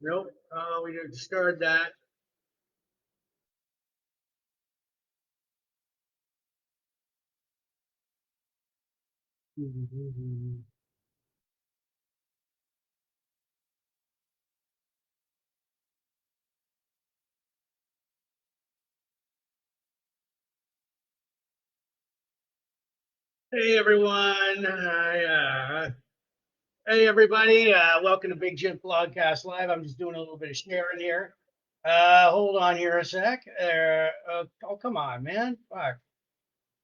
Nope, we discard that. Hey everyone. Hey everybody. Welcome to Big Jim Blogcast Live. I'm just doing a little bit of sharing here. Hold on here a sec. Oh, come on, man. Fuck.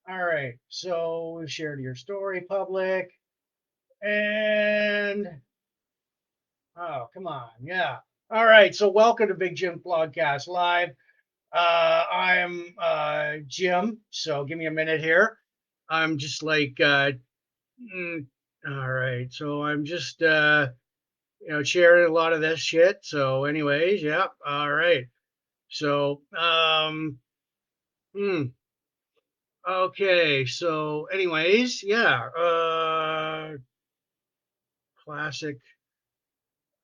All right. So we've shared your story public. And oh, come on. Yeah. All right. So welcome to Big Jim Blogcast Live. I'm Jim. So give me a minute here. I'm just like all right. So I'm just sharing a lot of this shit. So anyways, yeah. All right. So hmm, okay. So anyways, yeah. Classic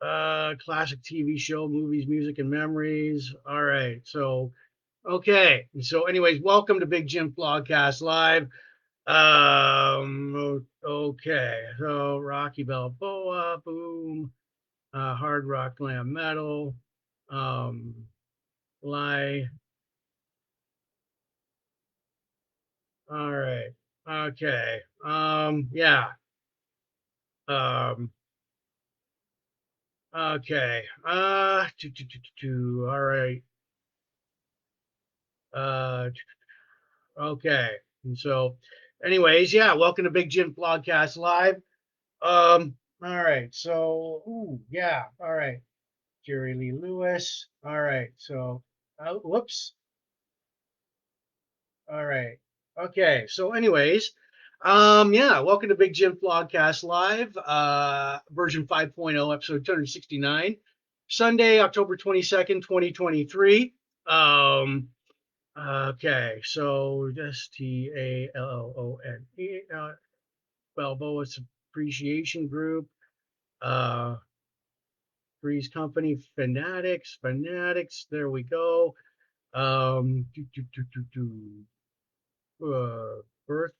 classic TV show, movies, music, and memories. All right. So okay. So anyways, welcome to Big Jim Blogcast Live. Okay. So Rocky Balboa, boom. Hard rock, glam metal, um, lie. All right. Okay. Yeah. Um, okay. All right. Uh, okay. And so, anyways, yeah. Welcome to Big Jim Blogcast Live. All right. So, ooh, yeah. All right. Jerry Lee Lewis. All right. So, whoops. All right. Okay. So, anyways, yeah, welcome to Big Jim Vlogcast Live, version 5.0, episode 269, Sunday, October 22nd, 2023. Um, okay. So, Stalone, Balboa's Appreciation Group, uh, Three's Company, Fanatics. There we go. Um, do, do, do, do, Birth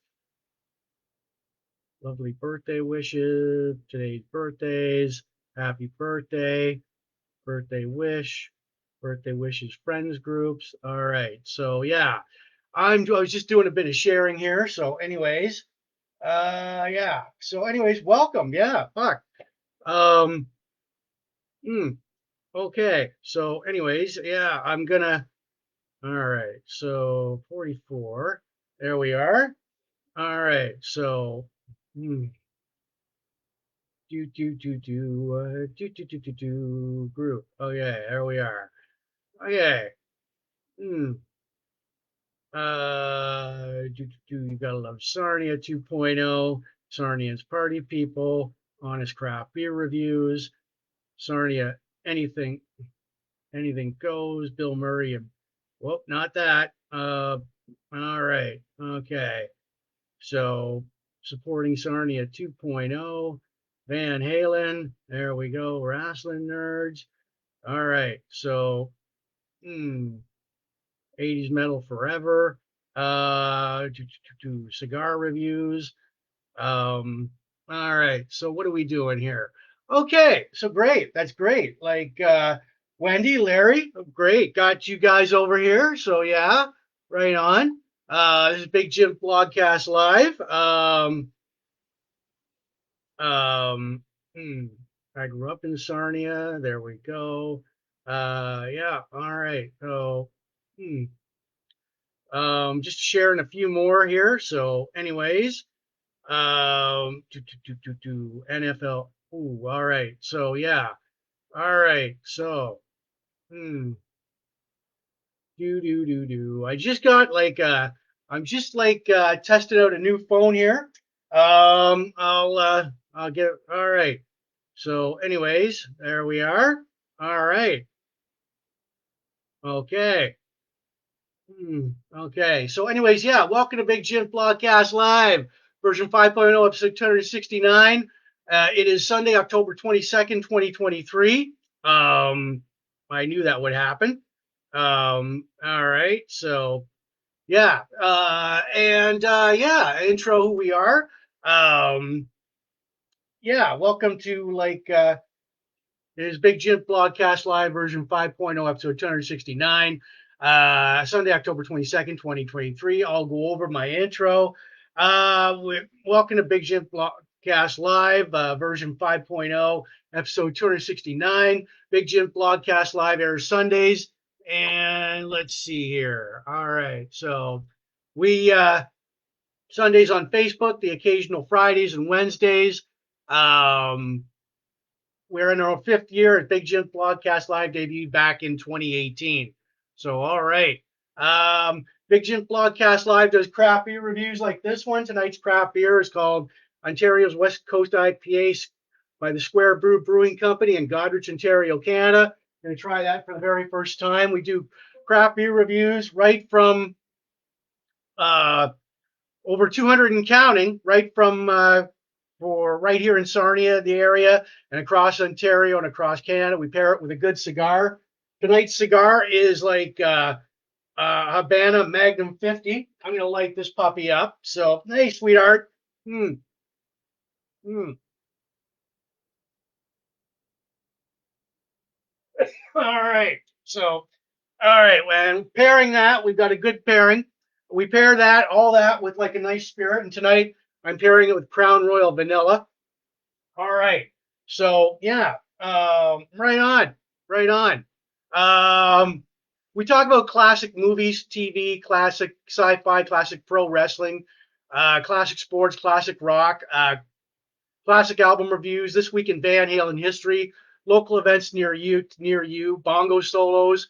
Lovely birthday wishes. Today's birthdays. Happy birthday. Birthday wish. Birthday wishes friends groups. All right. So yeah, I was just doing a bit of sharing here. So anyways, yeah. So anyways, welcome. Yeah. Fuck. Um. Mm, okay. So anyways, yeah. I'm gonna. All right. So 44. There we are. All right. So. Hmm. Group. Okay, there we are. Okay. Hmm. You gotta love Sarnia 2.0. Sarnia's Party People. Honest Craft Beer Reviews. Sarnia Anything Anything Goes. Bill Murray and whoop, not that. All right. Okay. So supporting Sarnia 2.0. Van Halen. There we go. Wrestling nerds. All right. So, 80s metal forever. Cigar reviews. All right. So what are we doing here? Okay. So great. That's great. Like Wendy, Larry, great. Got you guys over here. So yeah, right on. This is Big Jim Blogcast Live. Um, hmm, I grew up in Sarnia. There we go. Yeah. All right. So, hmm, just sharing a few more here. So, anyways, NFL. Ooh, all right. So, yeah. All right. So, hmm, do. I just got like I'm just like testing out a new phone here. I'll get all right. So, anyways, there we are. All right. Okay. Okay. So, anyways, yeah, welcome to Big Jim Blogcast Live, version 5.0, episode 269. It is Sunday, October 22nd, 2023. I knew that would happen. All right. So, yeah. Yeah, intro who we are. Um, yeah, welcome to it is Big Jim Blogcast Live version 5.0, episode 269, Sunday, October 22nd, 2023. I'll go over my intro. Welcome to Big Jim Blogcast Live version 5.0, episode 269. Big Jim Blogcast Live airs Sundays. And let's see here. All right. So we, Sundays on Facebook, the occasional Fridays and Wednesdays. Um, we're in our fifth year at Big Jim Blogcast Live, debuted back in 2018. So, all right. Big Jim Blogcast Live does craft beer reviews like this one. Tonight's craft beer is called Ontario's West Coast IPA by the Square Brew Brewing Company in Goderich, Ontario, Canada. Going to try that for the very first time. We do craft beer reviews right from uh, over 200 and counting, right from for right here in Sarnia, the area, and across Ontario and across Canada. We pair it with a good cigar. Tonight's cigar is like Habana Magnum 50. I'm going to light this puppy up. So, hey, sweetheart. Mm, mm. All right. So, all right. When pairing that, we've got a good pairing. We pair that, all that, with like a nice spirit. And tonight, I'm pairing it with Crown Royal Vanilla. All right. So yeah, right on, right on. Um, we talk about classic movies, TV, classic sci-fi, classic pro wrestling, classic sports, classic rock, classic album reviews. This week in Van Halen history, local events near you, bongo solos,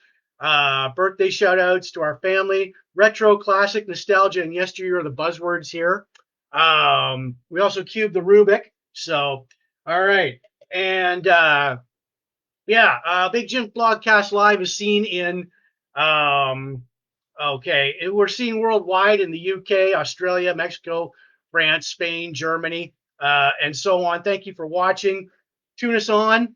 birthday shout outs to our family, retro, classic, nostalgia, and yesteryear are the buzzwords here. We also cube the Rubik. So, all right. And yeah, Big Jim Blogcast Live is seen in, um, okay, we're seen worldwide in the UK, Australia, Mexico, France, Spain, Germany, and so on. Thank you for watching. Tune us on,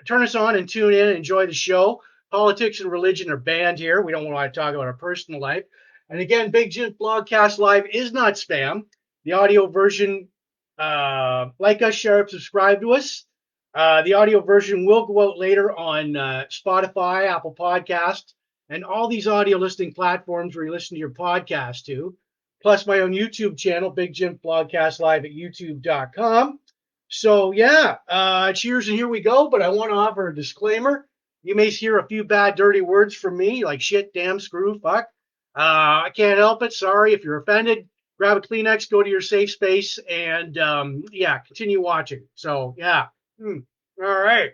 turn us on and tune in and enjoy the show. Politics and religion are banned here. We don't want to talk about our personal life. And again, Big Jim Blogcast Live is not spam. The audio version, like us, share, subscribe to us. The audio version will go out later on Spotify, Apple Podcasts, and all these audio listening platforms where you listen to your podcast to, plus my own YouTube channel, Big Jim Blogcast Live at youtube.com. So, yeah, cheers and here we go. But I want to offer a disclaimer. You may hear a few bad, dirty words from me, like shit, damn, screw, fuck. I can't help it. Sorry if you're offended. Grab a Kleenex, go to your safe space, and yeah, continue watching. So, yeah. All right.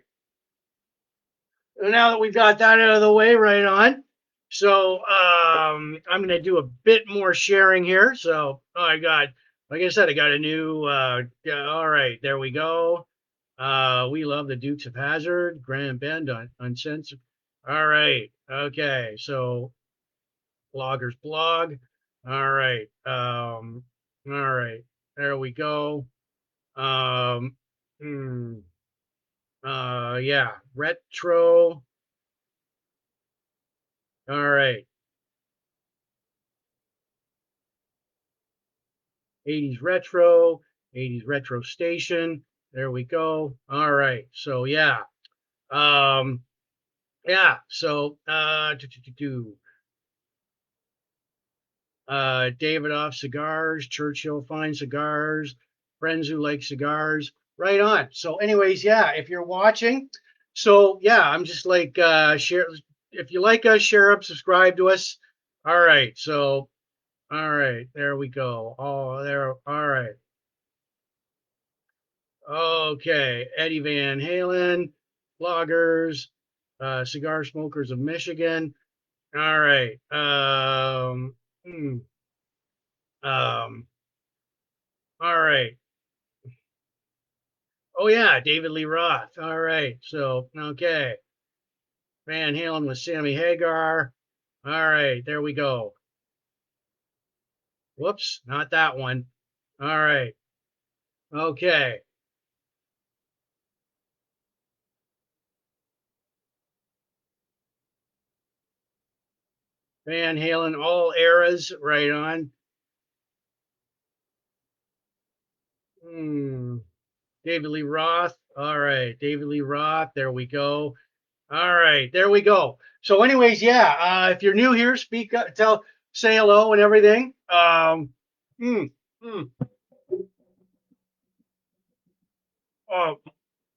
And now that we've got that out of the way, right on. So I'm going to do a bit more sharing here. So I got, like I said, I got a new. All right, there we go. We love the Dukes of Hazzard, Grand Bend on Uncensored. All right. Okay. So Blogger's blog. All right. All right. There we go. Um, hmm, yeah. Retro. All right. 80s retro, 80s retro station. There we go. All right. So yeah. Um yeah. So Davidoff cigars, Churchill fine cigars, friends who like cigars. Right on. So anyways, yeah, if you're watching, So yeah, I'm just like share. If you like us, share up, subscribe to us. All right. So all right, there we go. Oh, there. All right. Okay, Eddie Van Halen, bloggers, cigar smokers of Michigan. All right. Hmm, um, all right. Oh yeah, David Lee Roth. All right. So okay, Van Halen with Sammy Hagar. All right, there we go. Whoops, not that one. All right. Okay. Van Halen, all eras, right on. Hmm. David Lee Roth. All right, David Lee Roth. There we go. All right, there we go. So, anyways, yeah. If you're new here, speak up, say hello and everything. Mm, mm, oh,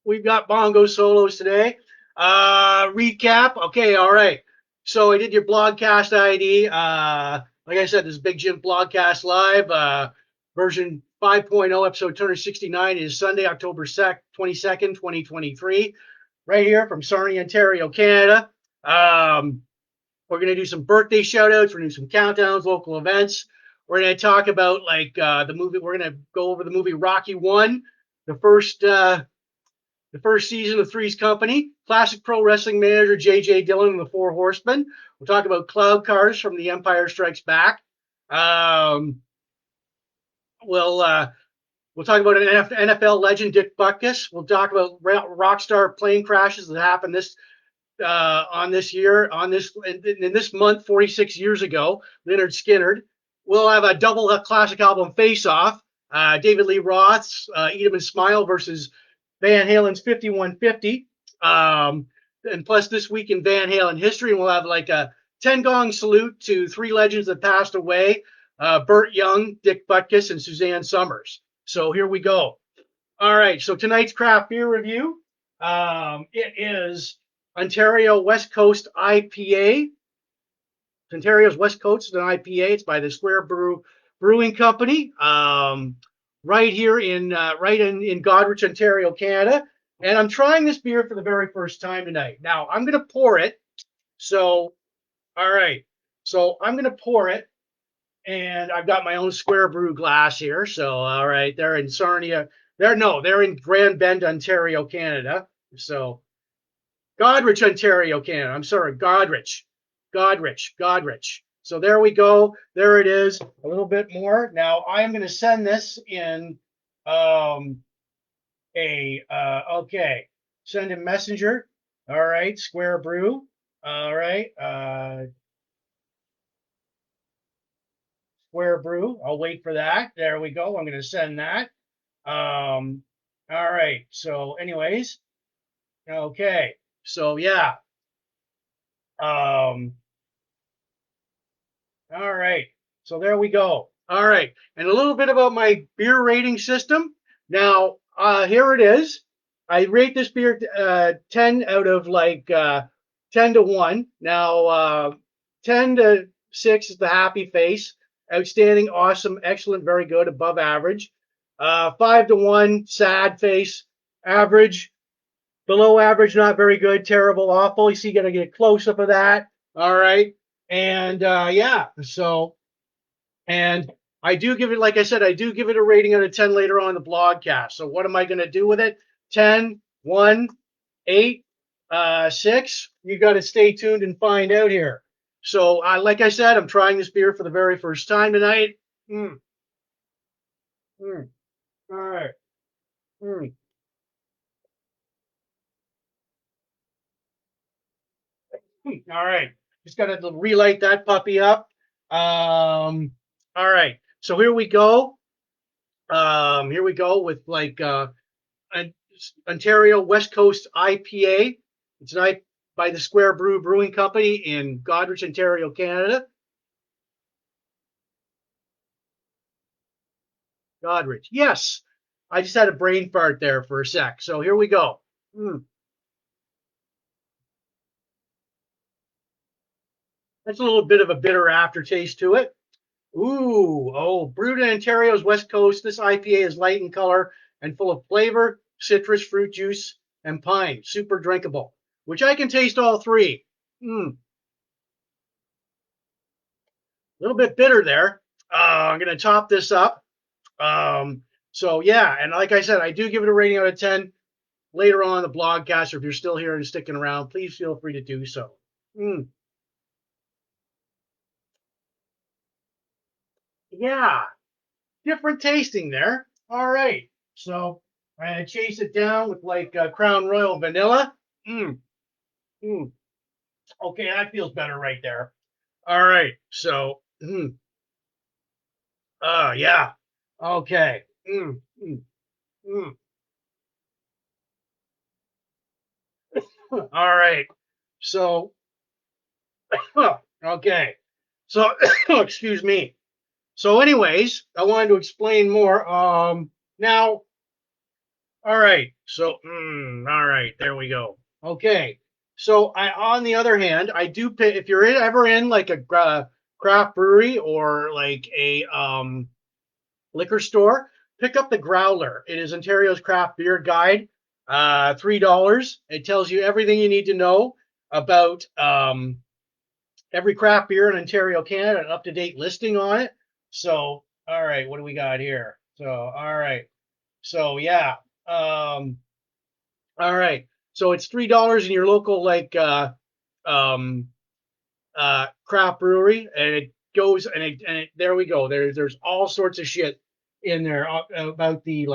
we've got bongo solos today. Recap. Okay, all right. So I did your blogcast ID. Like I said, this is Big Jim Blogcast Live. Version 5.0, episode 269 is Sunday, October 22nd, 2023. Right here from Sarnia, Ontario, Canada. We're going to do some birthday shout outs. We're going to do some countdowns, local events. We're going to talk about like the movie. We're going to go over the movie Rocky One, the first season of Three's Company, classic pro wrestling manager JJ Dillon and the Four Horsemen. We'll talk about cloud cars from The Empire Strikes Back. Um, we'll uh, we'll talk about an NFL legend Dick Butkus. We'll talk about rock star plane crashes that happened on this year, in this month, 46 years ago, Lynyrd Skynyrd. We'll have a double classic album face off. David Lee Roth's Eat 'em and Smile versus Van Halen's 5150. And plus, this week in Van Halen history, we'll have like a 10 gong salute to three legends that passed away: Burt Young, Dick Butkus, and Suzanne Summers. So here we go. All right, so tonight's craft beer review, it is Ontario West Coast IPA. Ontario's West Coast is an IPA. It's by the Square Brewing Company, right here in Goderich, Ontario, Canada. And I'm trying this beer for the very first time tonight. Now I'm going to pour it. So, all right. So I'm going to pour it, and I've got my own Square Brew glass here. So, all right, they're in Sarnia. They're in Grand Bend, Ontario, Canada. So, Goderich, Ontario, Canada. I'm sorry, Goderich. So there we go. There it is. A little bit more. Now I am going to send this in um, okay. Send in Messenger. All right, Square Brew. All right, Square Brew. I'll wait for that. There we go. I'm going to send that. All right. So, anyways, okay. So yeah. Um, all right. So there we go. All right. And a little bit about my beer rating system. Now, here it is. I rate this beer 10 out of 10 to 1. Now, 10 to 6 is the happy face. Outstanding, awesome, excellent, very good, above average. 5 to 1, sad face. Average, below average, not very good, terrible, awful. You see, you got to get a close up of that. All right. And yeah, so, and I do give it, like I said, I do give it a rating out of 10 later on in the blogcast. So what am I going to do with it? 10, 1, 8, 6. You got to stay tuned and find out here. So, like I said, I'm trying this beer for the very first time tonight. Mm, mm, all right. Mm, all right. Just got to relight that puppy up. All right. So here we go. Here we go with Ontario West Coast IPA. It's an by the Square Brewing Company in Goderich, Ontario, Canada. Goderich. Yes. I just had a brain fart there for a sec. So here we go. Mm. That's a little bit of a bitter aftertaste to it. Ooh, oh, brewed in Ontario's West Coast, this IPA is light in color and full of flavor, citrus, fruit juice, and pine. Super drinkable, which I can taste all three. A little bit bitter there. I'm going to top this up. Um, so, yeah, and like I said, I do give it a rating out of 10 later on in the blogcast. Or if you're still here and sticking around, please feel free to do so. Yeah, different tasting there. All right. So I chase it down with like Crown Royal vanilla. Mm, mm. Okay, that feels better right there. All right. So, yeah. Okay. Mm. Mm. All right. So, okay. So, excuse me. So, anyways, I wanted to explain more. Now, all right. So, all right. There we go. Okay. So, on the other hand, I do pay if you're ever in like a craft brewery or like a liquor store, pick up the Growler. It is Ontario's craft beer guide. $3. It tells you everything you need to know about every craft beer in Ontario, Canada, an up-to-date listing on it. So, all right, what do we got here? So, all right. So, yeah. Um, all right. So it's $3 in your local um craft brewery, and it goes and there we go. There's all sorts of shit in there about the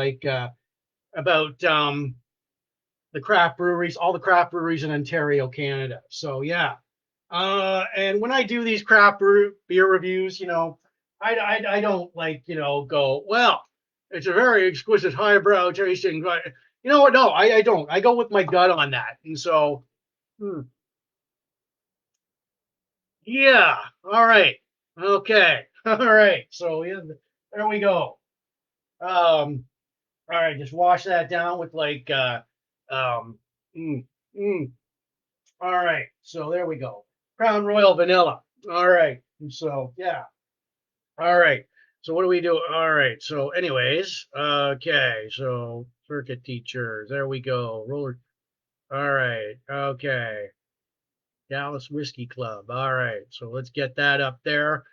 craft breweries, all the craft breweries in Ontario, Canada. So yeah. And when I do these craft beer reviews, I don't go, well, it's a very exquisite highbrow tasting, but you know what? No, I don't. I go with my gut on that. And so, hmm, yeah. All right. Okay. All right. So yeah, there we go. All right. Just wash that down with um, mm, mm. All right. So there we go. Crown Royal Vanilla. All right. So yeah. All right. So what do we do? All right. So anyways, okay. So circuit teachers. There we go. Roller. All right. Okay. Dallas Whiskey Club. All right. So let's get that up there.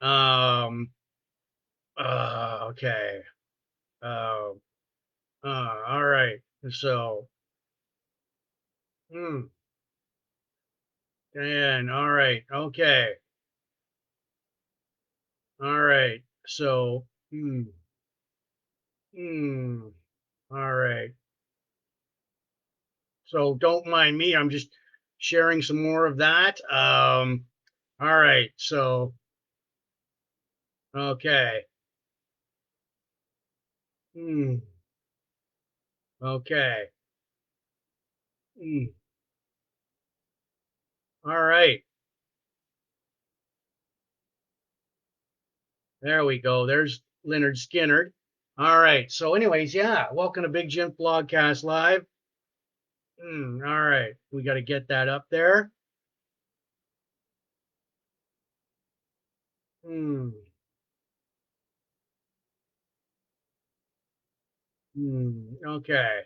Um. Okay. Uh. All right. So. Hmm. And all right. Okay. All right. So. Hmm. Hmm. All right. So don't mind me. I'm just sharing some more of that. All right. So, okay. Hmm. Okay. Hmm. All right. There we go. There's Leonard Skynyrd. All right. So, anyways, yeah. Welcome to Big Jims Blogcast Live. All right. We got to get that up there. Hmm. Okay.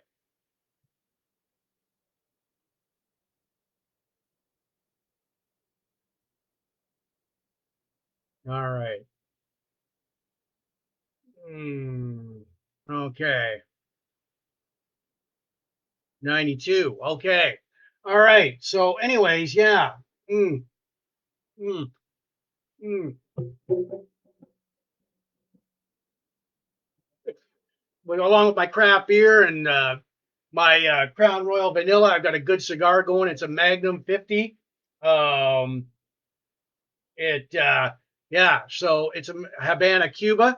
All right. Hmm. Okay. 92. Okay. All right. So, anyways, yeah. Mm, mm, mm. But along with my craft beer and my Crown Royal Vanilla, I've got a good cigar going. It's a Magnum 50. Um, it yeah. So it's a Havana Cuban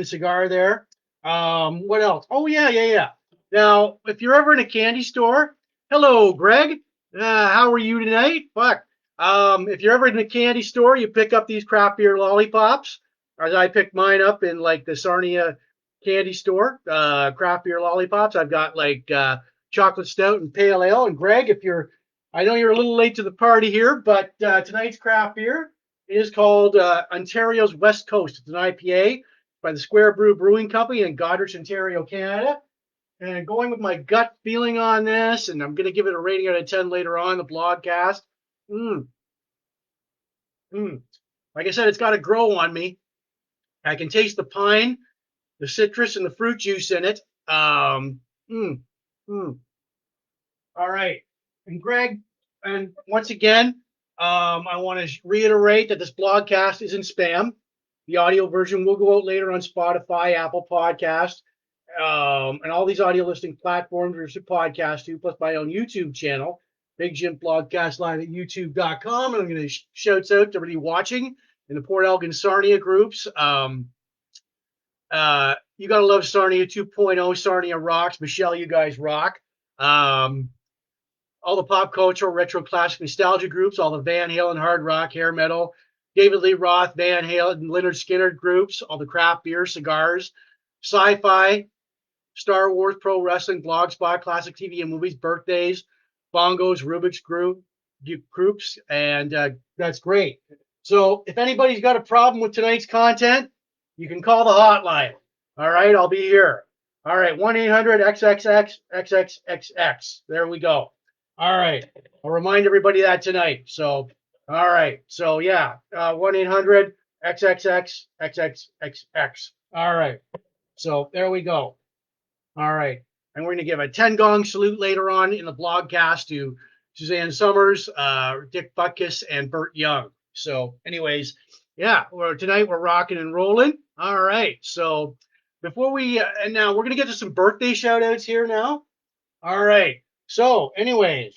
cigar there. What else? Oh yeah, yeah, yeah. Now, if you're ever in a candy store, hello, Greg. How are you tonight? Fuck. If you're ever in a candy store, you pick up these craft beer lollipops. As I picked mine up in like the Sarnia candy store, craft beer lollipops. I've got like chocolate stout and pale ale. And Greg, if you're I know you're a little late to the party here, but tonight's craft beer is called Ontario's West Coast. It's an IPA by the Square Brew Brewing Company in Goderich, Ontario, Canada. And going with my gut feeling on this, and I'm going to give it a rating out of 10 later on in the blogcast. Mm, mm. Like I said, it's got to grow on me. I can taste the pine, the citrus, and the fruit juice in it. Mm, mm. All right. And Greg, and once again, I want to reiterate that this blogcast isn't spam. The audio version will go out later on Spotify, Apple Podcast, and all these audio listing platforms. There's a podcast too, plus my own YouTube channel, Big Jims Blogcast live at youtube.com. And I'm going to shout out to everybody watching in the Port Elgin Sarnia groups. You got to love Sarnia 2.0. Sarnia rocks. Michelle, you guys rock. All the pop culture, retro, classic, nostalgia groups, all the Van Halen, hard rock, hair metal, David Lee Roth, Van Halen, Lynyrd Skynyrd groups, all the craft beer, cigars, sci-fi, Star Wars, pro wrestling, blogspot, classic TV and movies, birthdays, bongos, Rubik's groups, and that's great. So if anybody's got a problem with tonight's content, you can call the hotline. All right, I'll be here. All right, 1-800-XXX-XXXX. There we go. All right. I'll remind everybody that tonight. So, all right. So, yeah, 1-800-XXX-XXXX. All right. So, there we go. All right. And we're going to give a 10 gong salute later on in the blogcast to Suzanne Summers, Dick Butkus, and Burt Young. So, anyways, yeah, tonight we're rocking and rolling. All right. So, before we, and now we're going to get to some birthday shout outs here now. All right. So, anyways,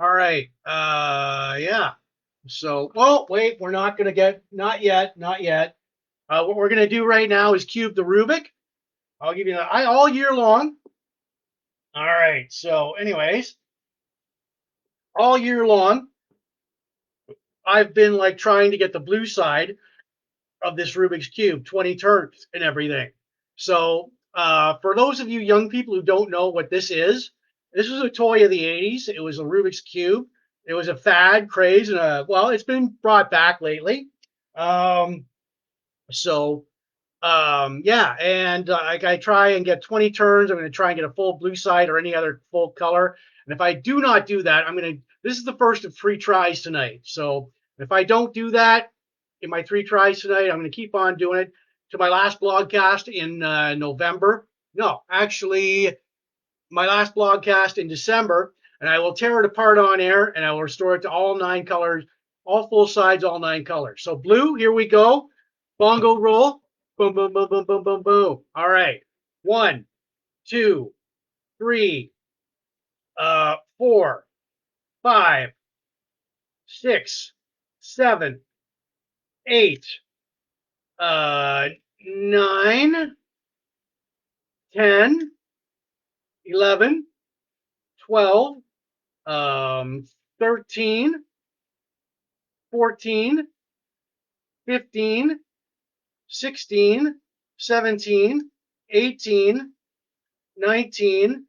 all right. Yeah. So, well, wait, we're not going to get, not yet. What we're going to do right now is cube the rubick. I'll give you that all year long. All right. So, anyways, all year long, I've been like trying to get the blue side of this Rubik's Cube, 20 turns and everything. So, for those of you young people who don't know what this was a toy of the 80s. It was a Rubik's Cube. It was a fad, craze, and well, it's been brought back lately. Yeah, and I try and get 20 turns. I'm going to try and get a full blue side or any other full color. And if I do not do that, this is the first of 3 tries tonight. So if I don't do that in my 3 tries tonight, I'm going to keep on doing it to my last blogcast in November. No, actually, my last blogcast in December, and I will tear it apart on air, and I will restore it to all 9 colors, all full sides, all 9 colors. So blue, here we go. Bongo roll. Boom, boom, boom, boom, boom, boom, boom. All right. 1, 2, 3, 4, 5, 6, 7, 8, 9, 10, 11, 12, 13, 14, 15, 16, 17, 18, 19,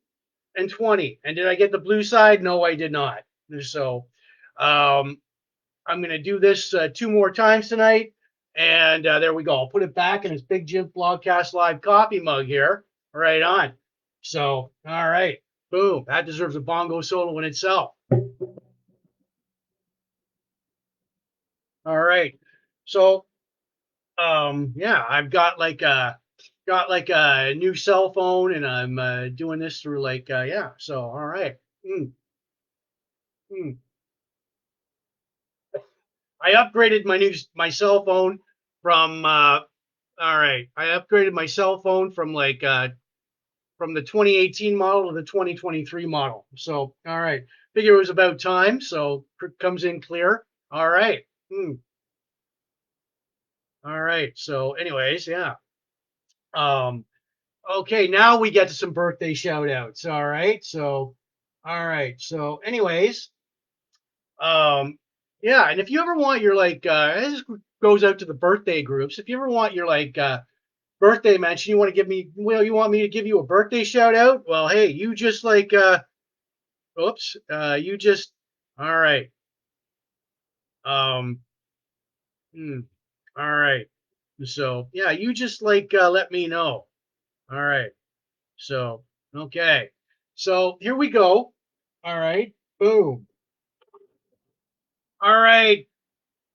and 20. And did I get the blue side? No, I did not. So I'm going to do this 2 more times tonight. And there we go. I'll put it back in this Big Jims Blogcast Live coffee mug here. Right on. So, all right. Boom. That deserves a bongo solo in itself. All right. So, yeah, I've got like a new cell phone, and I'm doing this through yeah. So, all right. I upgraded my cell phone from all right. I upgraded my cell phone from from the 2018 model to the 2023 model. So, all right. Figure it was about time. So, comes in clear. All right. All right. So, anyways, yeah. Okay, now we get to some birthday shout outs. All right. So, all right. So, anyways, yeah. And if you ever want your this goes out to the birthday groups. If you ever want your birthday mention, you want to give me, you want me to give you a birthday shout out? Well, hey, you just oops, you just, all right. Um, hmm, all right. So yeah, you just like let me know. All right. So okay. So here we go. All right. Boom. All right.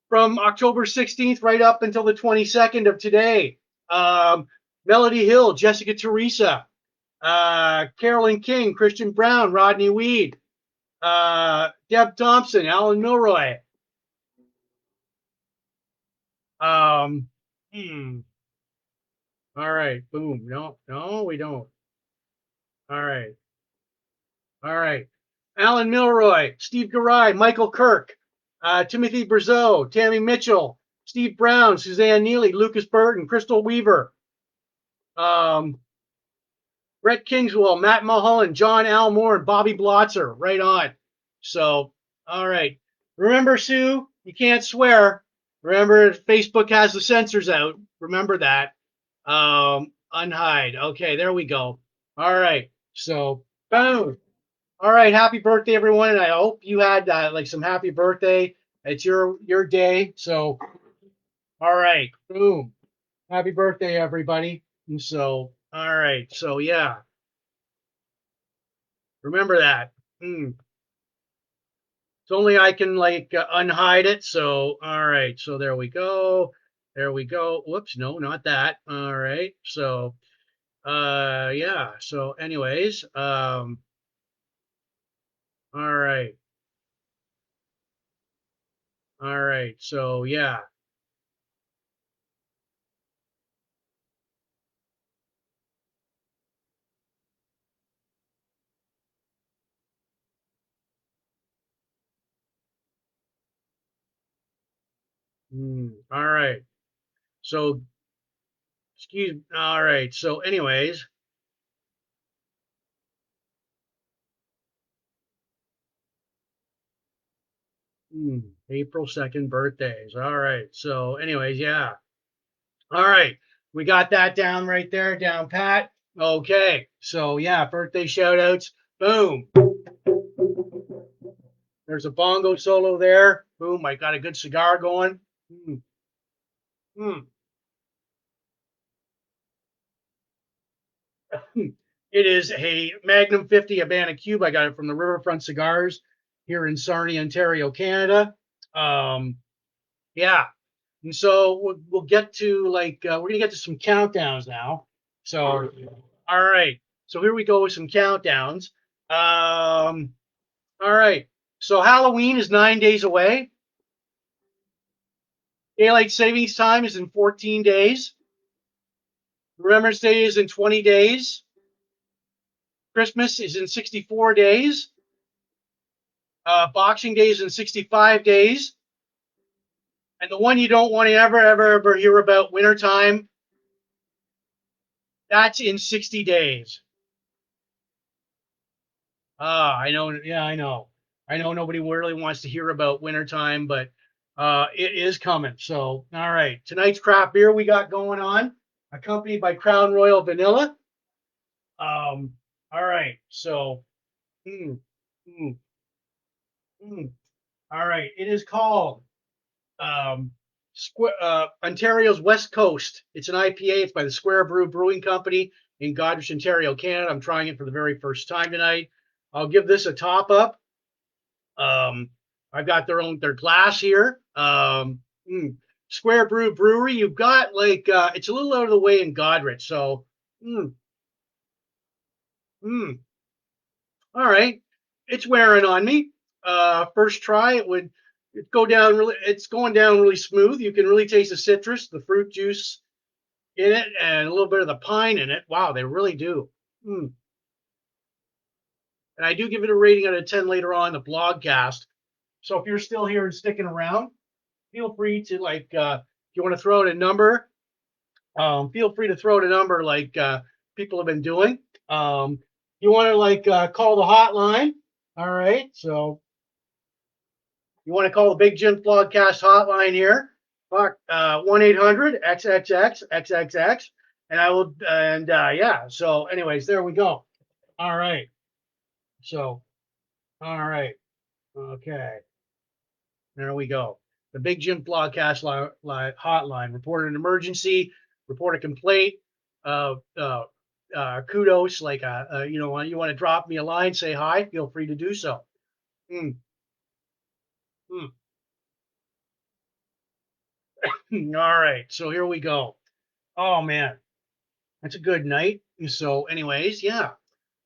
From October 16th right up until the 22nd of today. Um, Melody Hill, Jessica Teresa, Carolyn King, Christian Brown, Rodney Weed, Deb Thompson, Alan Milroy. Um, hmm. All right. Boom. No, no, we don't. All right. All right. Alan Milroy, Steve Garay, Michael Kirk, Timothy Brazeau, Tammy Mitchell, Steve Brown, Suzanne Neely, Lucas Burton, Crystal Weaver, um, Brett Kingswell, Matt Mulholland, John Almore, and Bobby Blotzer. Right on. So, all right. Remember, Sue, you can't swear. Remember, Facebook has the censors out. Remember that. Unhide. Okay, there we go. All right. So, boom. All right. Happy birthday, everyone. And I hope you had like some happy birthday. It's your day. So, all right. Boom. Happy birthday, everybody. And so, all right. So, yeah. Remember that. Mm. It's only I can like unhide it. So, all right. So there we go. There we go. Whoops. No, not that. All right. So, yeah. So anyways, all right. All right. So yeah. All right. So, excuse. All right. So anyways, April 2nd birthdays. All right. So anyways, yeah. All right. We got that down right there, down pat. Okay. So yeah, birthday shout outs. Boom. There's a bongo solo there. Boom. I got a good cigar going. Mm, mm. It is a Magnum 50 Habana Cube. I got it from the Riverfront Cigars here in Sarnia, Ontario, Canada. Um, yeah. And so we'll get to like, we're going to get to some countdowns now. So, all right. So here we go with some countdowns. All right. So Halloween is 9 days away. Daylight savings time is in 14 days. Remembrance Day is in 20 days. Christmas is in 64 days. Boxing Day is in 65 days. And the one you don't want to ever hear about, wintertime, that's in 60 days. I know. Yeah, I know. I know nobody really wants to hear about wintertime, but it is coming. So, all right. Tonight's craft beer we got going on, accompanied by Crown Royal Vanilla. All right. So, mm, mm, mm. All right. It is called um, Ontario's West Coast. It's an IPA. It's by the Square Brew Brewing Company in Goderich, Ontario, Canada. I'm trying it for the very first time tonight. I'll give this a top up. I've got their glass here. Square Brew Brewery. You've got like it's a little out of the way in Goderich, so mm, mm, all right. It's wearing on me. First try, it go down really. It's going down really smooth. You can really taste the citrus, the fruit juice in it, and a little bit of the pine in it. Wow, they really do. Mm. And I do give it a rating out of 10 later on in the blogcast. So if you're still here and sticking around, feel free to like if you want to throw out a number, feel free to throw out a number like people have been doing. You want to like call the hotline. All right, so you want to call the Big Jims Blogcast hotline here, 1-800-XXX-XXX, and I will, yeah, so anyways, there we go. All right, so, All right. Okay. There we go. The Big Jims Blogcast hotline. Report an emergency. Report a complaint. Uh, uh, kudos. Like, you want to drop me a line, say hi. Feel free to do so. Mm, mm. All right. So here we go. Oh man, that's a good night. So, anyways, yeah.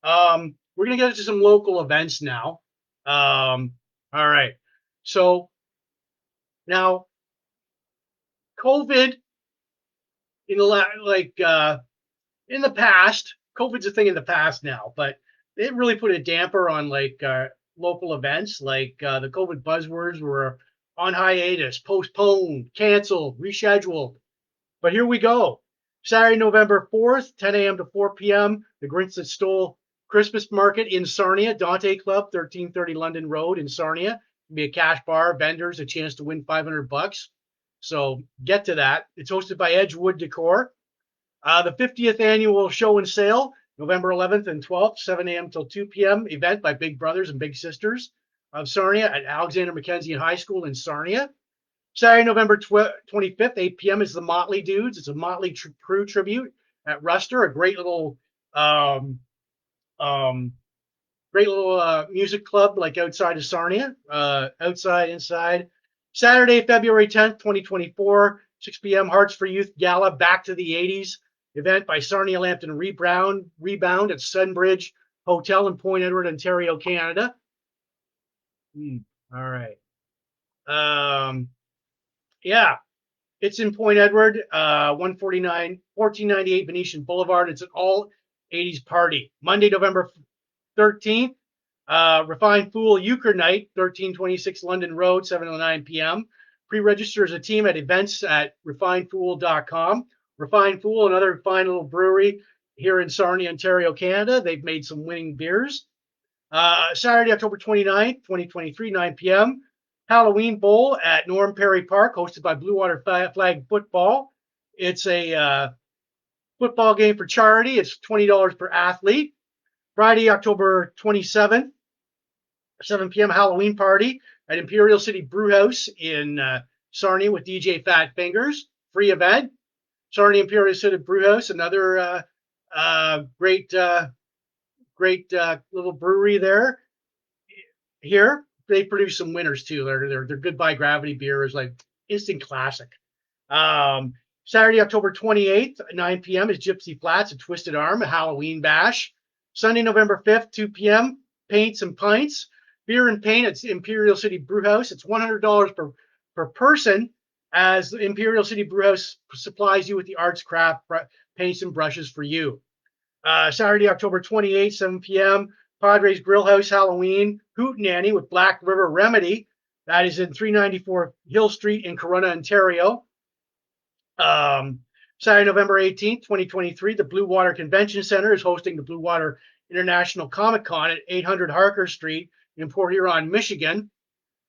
We're gonna get into some local events now. All right. So now, COVID in the in the past, COVID's a thing in the past now, but it really put a damper on local events. The COVID buzzwords were on hiatus, postponed, canceled, rescheduled. But here we go. Saturday, November 4th, 10 a.m. to 4 p.m., the Grinch That Stole Christmas Market in Sarnia, Dante Club, 1330 London Road in Sarnia. It'll be a cash bar, vendors, a chance to win $500. So get to that. It's hosted by Edgewood Decor. The 50th annual show and sale, November 11th and 12th, 7 a.m. till 2 p.m. event by Big Brothers and Big Sisters of Sarnia at Alexander Mackenzie High School in Sarnia. Saturday, November 25th, 8 p.m. is the Motley Dudes. It's a Motley Crue tribute at Ruster, a um, um, great little music club like outside of Sarnia, outside, inside. Saturday, February 10th, 2024, 6 p.m. Hearts for Youth Gala, Back to the 80s event by Sarnia Lambton Rebound at Sunbridge Hotel in Point Edward, Ontario, Canada. All right. Yeah, it's in Point Edward, 1498 Venetian Boulevard. It's an all 80s party. Monday, November 13th, Refined Fool Euchre Night, 1326 London Road, 7 to 9 p.m. Pre-register as a team at events at refinedfool.com. Refined Fool, another fine little brewery here in Sarnia, Ontario, Canada. They've made some winning beers. Saturday, October 29th, 2023, 9 p.m. Halloween Bowl at Norm Perry Park, hosted by Blue Water Flag Football. It's a football game for charity. It's $20 per athlete. Friday, October 27th, 7 p.m. Halloween party at Imperial City Brewhouse in Sarnia with DJ Fat Fingers. Free event. Sarnia Imperial City Brewhouse, another great little brewery there. Here, they produce some winners too. They're Goodbye Gravity beers, like instant classic. Saturday, October 28th, 9 p.m. is Gypsy Flats at Twisted Arm, a Halloween bash. Sunday, November 5th, 2 p.m. Paints and Pints, beer and paint at Imperial City Brewhouse. It's $100 per person, as the Imperial City Brewhouse supplies you with the arts, craft, paints, and brushes for you. Saturday, October 28th, 7 p.m. Padres Grill House Halloween Hootenanny with Black River Remedy. That is in 394 Hill Street in Corunna, Ontario. Saturday, November 18th, 2023, the Blue Water Convention Center is hosting the Blue Water International Comic Con at 800 Harker Street in Port Huron, Michigan.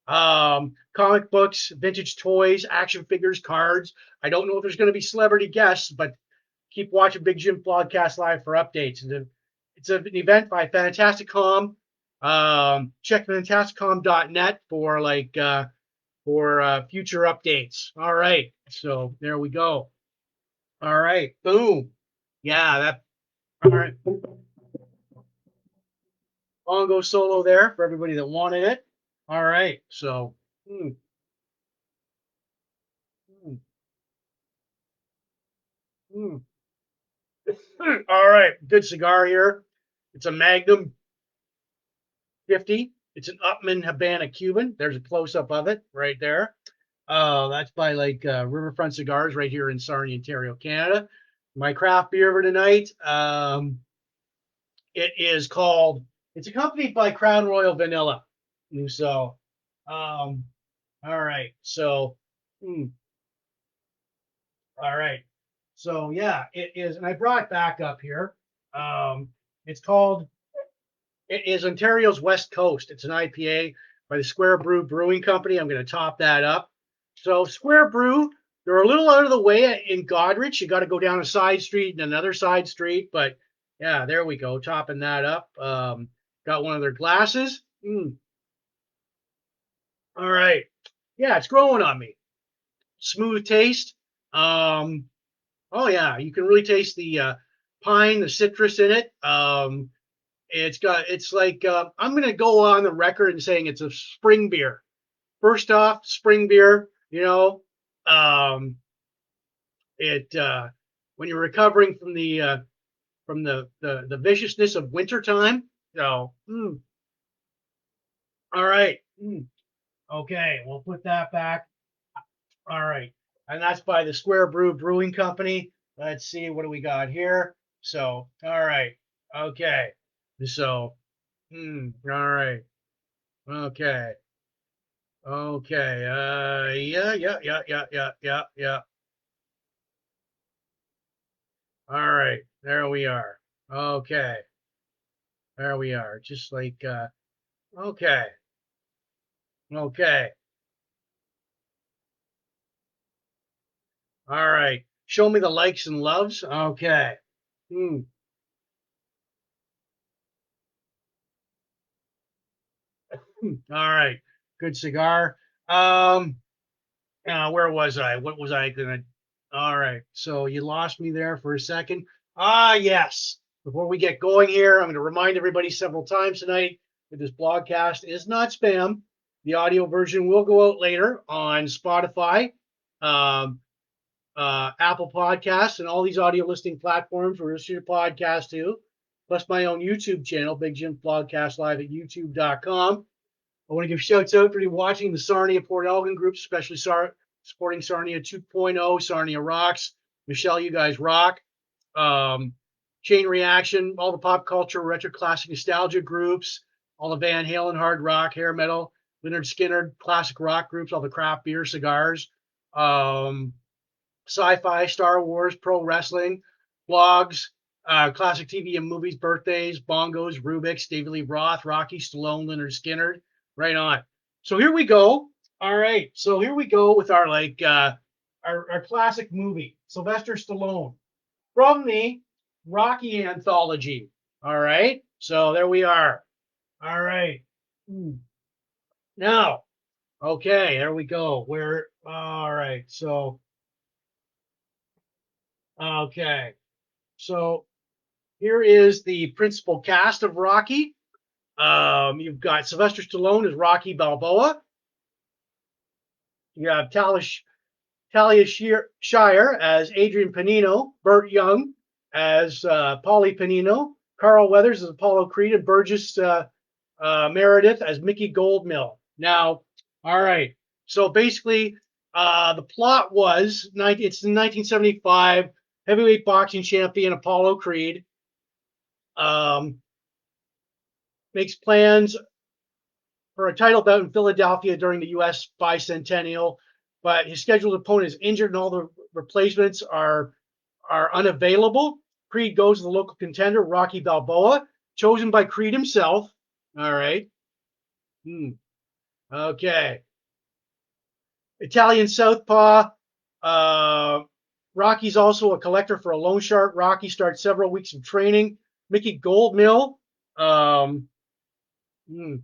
Comic books, vintage toys, action figures, cards. I don't know if there's going to be celebrity guests, but keep watching Big Jims Blogcast Live for updates. It's an event by Fantasticom. Check fantasticom.net for future updates. All right, so there we go. All right, boom. Yeah, that. All right. Bongo solo there for everybody that wanted it. All right, so. Mm, mm, mm. All right, good cigar here. It's a Magnum 50. It's an Upman Habana Cuban. There's a close up of it right there. That's by Riverfront Cigars right here in Sarnia, Ontario, Canada. My craft beer for tonight. It is called. It's accompanied by Crown Royal Vanilla. And so, all right. So, all right. So yeah, it is, and I brought it back up here. It's called. It is Ontario's West Coast. It's an IPA by the Square Brew Brewing Company. I'm going to top that up. So Square Brew, they're a little out of the way in Goderich. You got to go down a side street and another side street, but yeah, there we go, topping that up. Got one of their glasses. Mm. All right. Yeah, it's growing on me. Smooth taste. Um, oh yeah, you can really taste the pine, the citrus in it. It's like I'm gonna go on the record and saying it's a spring beer. First off, spring beer. Um, it when you're recovering from the viciousness of wintertime. So, all right. Okay, we'll put that back. All right. And that's by the Square Brew Brewing Company. Let's see, what do we got here? So, all right. Okay. So, all right. Okay. Okay. Yeah. All right. There we are. Okay. There we are. Just like, okay. Okay. All right. Show me the likes and loves. Okay. Hmm. All right. Good cigar. Um, where was I? What was I gonna? All right. So you lost me there for a second. Ah, yes. Before we get going here, I'm going to remind everybody several times tonight that this blogcast is not spam. The audio version will go out later on Spotify, um, Apple Podcasts, and all these audio listening platforms where you listen to your podcast to, plus my own YouTube channel, Big Jims Blogcast Live at youtube.com. I want to give shouts out for you watching the Sarnia Port Elgin group, especially supporting Sarnia 2.0, Sarnia Rocks. Michelle, you guys rock. Um, Chain Reaction, all the pop culture, retro classic nostalgia groups, all the Van Halen, hard rock, hair metal, Lynyrd Skynyrd, classic rock groups, all the craft beer, cigars, um, sci-fi, Star Wars, pro wrestling, blogs, classic TV and movies, birthdays, bongos, rubick, David Lee Roth, Rocky, Stallone, Lynyrd Skynyrd. Right on. So here we go. All right. So here we go with our our classic movie, Sylvester Stallone from the Rocky anthology. All right. So there we are. All right. Now, okay, there we go. We're all right. So okay. So here is the principal cast of Rocky. You've got Sylvester Stallone as Rocky Balboa. You have Talia Shire as Adrian Panino, Burt Young as Paulie Panino, Carl Weathers as Apollo Creed, and Burgess Meredith as Mickey Goldmill. Now, all right. So basically, the plot was it's in 1975 heavyweight boxing champion Apollo Creed um, makes plans for a title bout in Philadelphia during the U.S. bicentennial, but his scheduled opponent is injured and all the replacements are unavailable. Creed goes to the local contender, Rocky Balboa, chosen by Creed himself. All right. Okay. Italian Southpaw. Uh, Rocky's also a collector for a loan shark. Rocky starts several weeks of training. Mickey Goldmill. Um, hmm,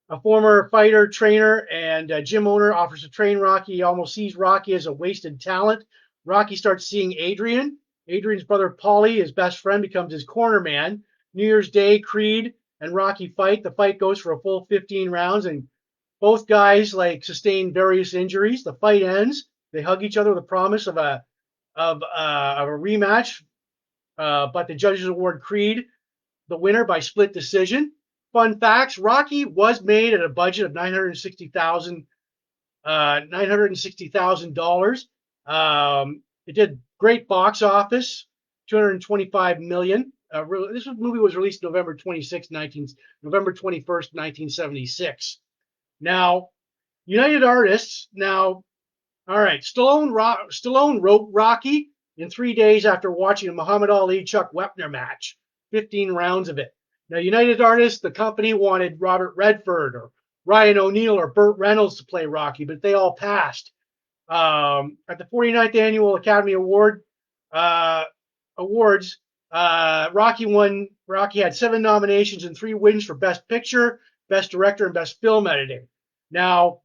a former fighter, trainer, and gym owner offers to train Rocky. He almost sees Rocky as a wasted talent. Rocky starts seeing Adrian. Adrian's brother Paulie, his best friend, becomes his corner man. New Year's Day, Creed and Rocky fight. The fight goes for a full 15 rounds, and both guys sustain various injuries. The fight ends. They hug each other with a promise of a rematch, but the judges award Creed the winner by split decision. Fun facts: Rocky was made at a budget of $960,000. It did great box office, 225 million. This movie was released November 21st, 1976. Now, United Artists. Now, all right, Stallone wrote Rocky in 3 days after watching a Muhammad Ali Chuck Wepner match, 15 rounds of it. Now, United Artists, the company wanted Robert Redford or Ryan O'Neal or Burt Reynolds to play Rocky, but they all passed. At the 49th Annual Academy Awards, Rocky won Rocky had 7 nominations and 3 wins for Best Picture, Best Director, and Best Film Editing. Now,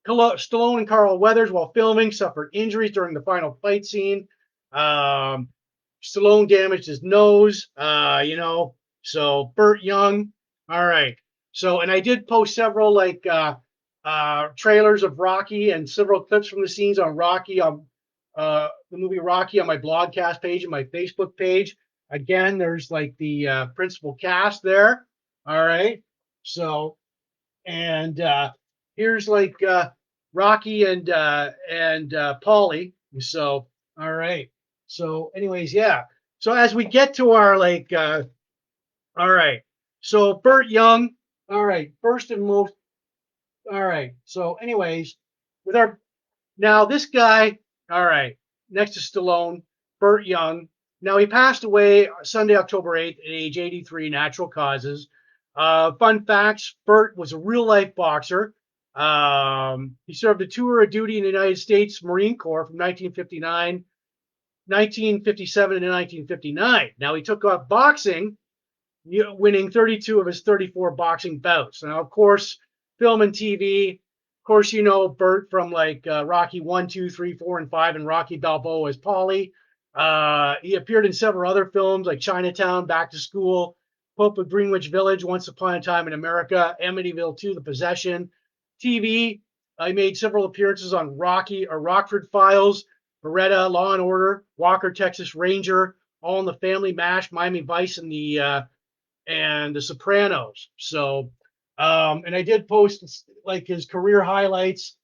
Stallone and Carl Weathers, while filming, suffered injuries during the final fight scene. Stallone damaged his nose, so Burt Young. All right. So, and I did post several trailers of Rocky and several clips from the scenes on Rocky on the movie Rocky on my blogcast page and my Facebook page. Again, there's like the principal cast there. All right. So, and here's like Rocky and Paulie. So, all right. So, anyways, yeah. So as we get to our all right. So Burt Young. All right. First and most. All right. So, anyways, with our now this guy. All right. Next to Stallone, Burt Young. Now he passed away Sunday, October 8th, at age 83, natural causes. Fun facts: Burt was a real life boxer. He served a tour of duty in the United States Marine Corps from 1957 to 1959. Now he took up boxing, winning 32 of his 34 boxing bouts. Now, of course, film and TV. Of course, you know Burt from like Rocky 1, 2, 3, 4, and 5, and Rocky Balboa as Paulie. He appeared in several other films like Chinatown, Back to School, Pope of Greenwich Village, Once Upon a Time in America, Amityville 2, The Possession. TV, he made several appearances on Rocky or Rockford Files, Beretta, Law and Order, Walker, Texas Ranger, All in the Family, MASH, Miami Vice, and the Sopranos. So, and I did post like his career highlights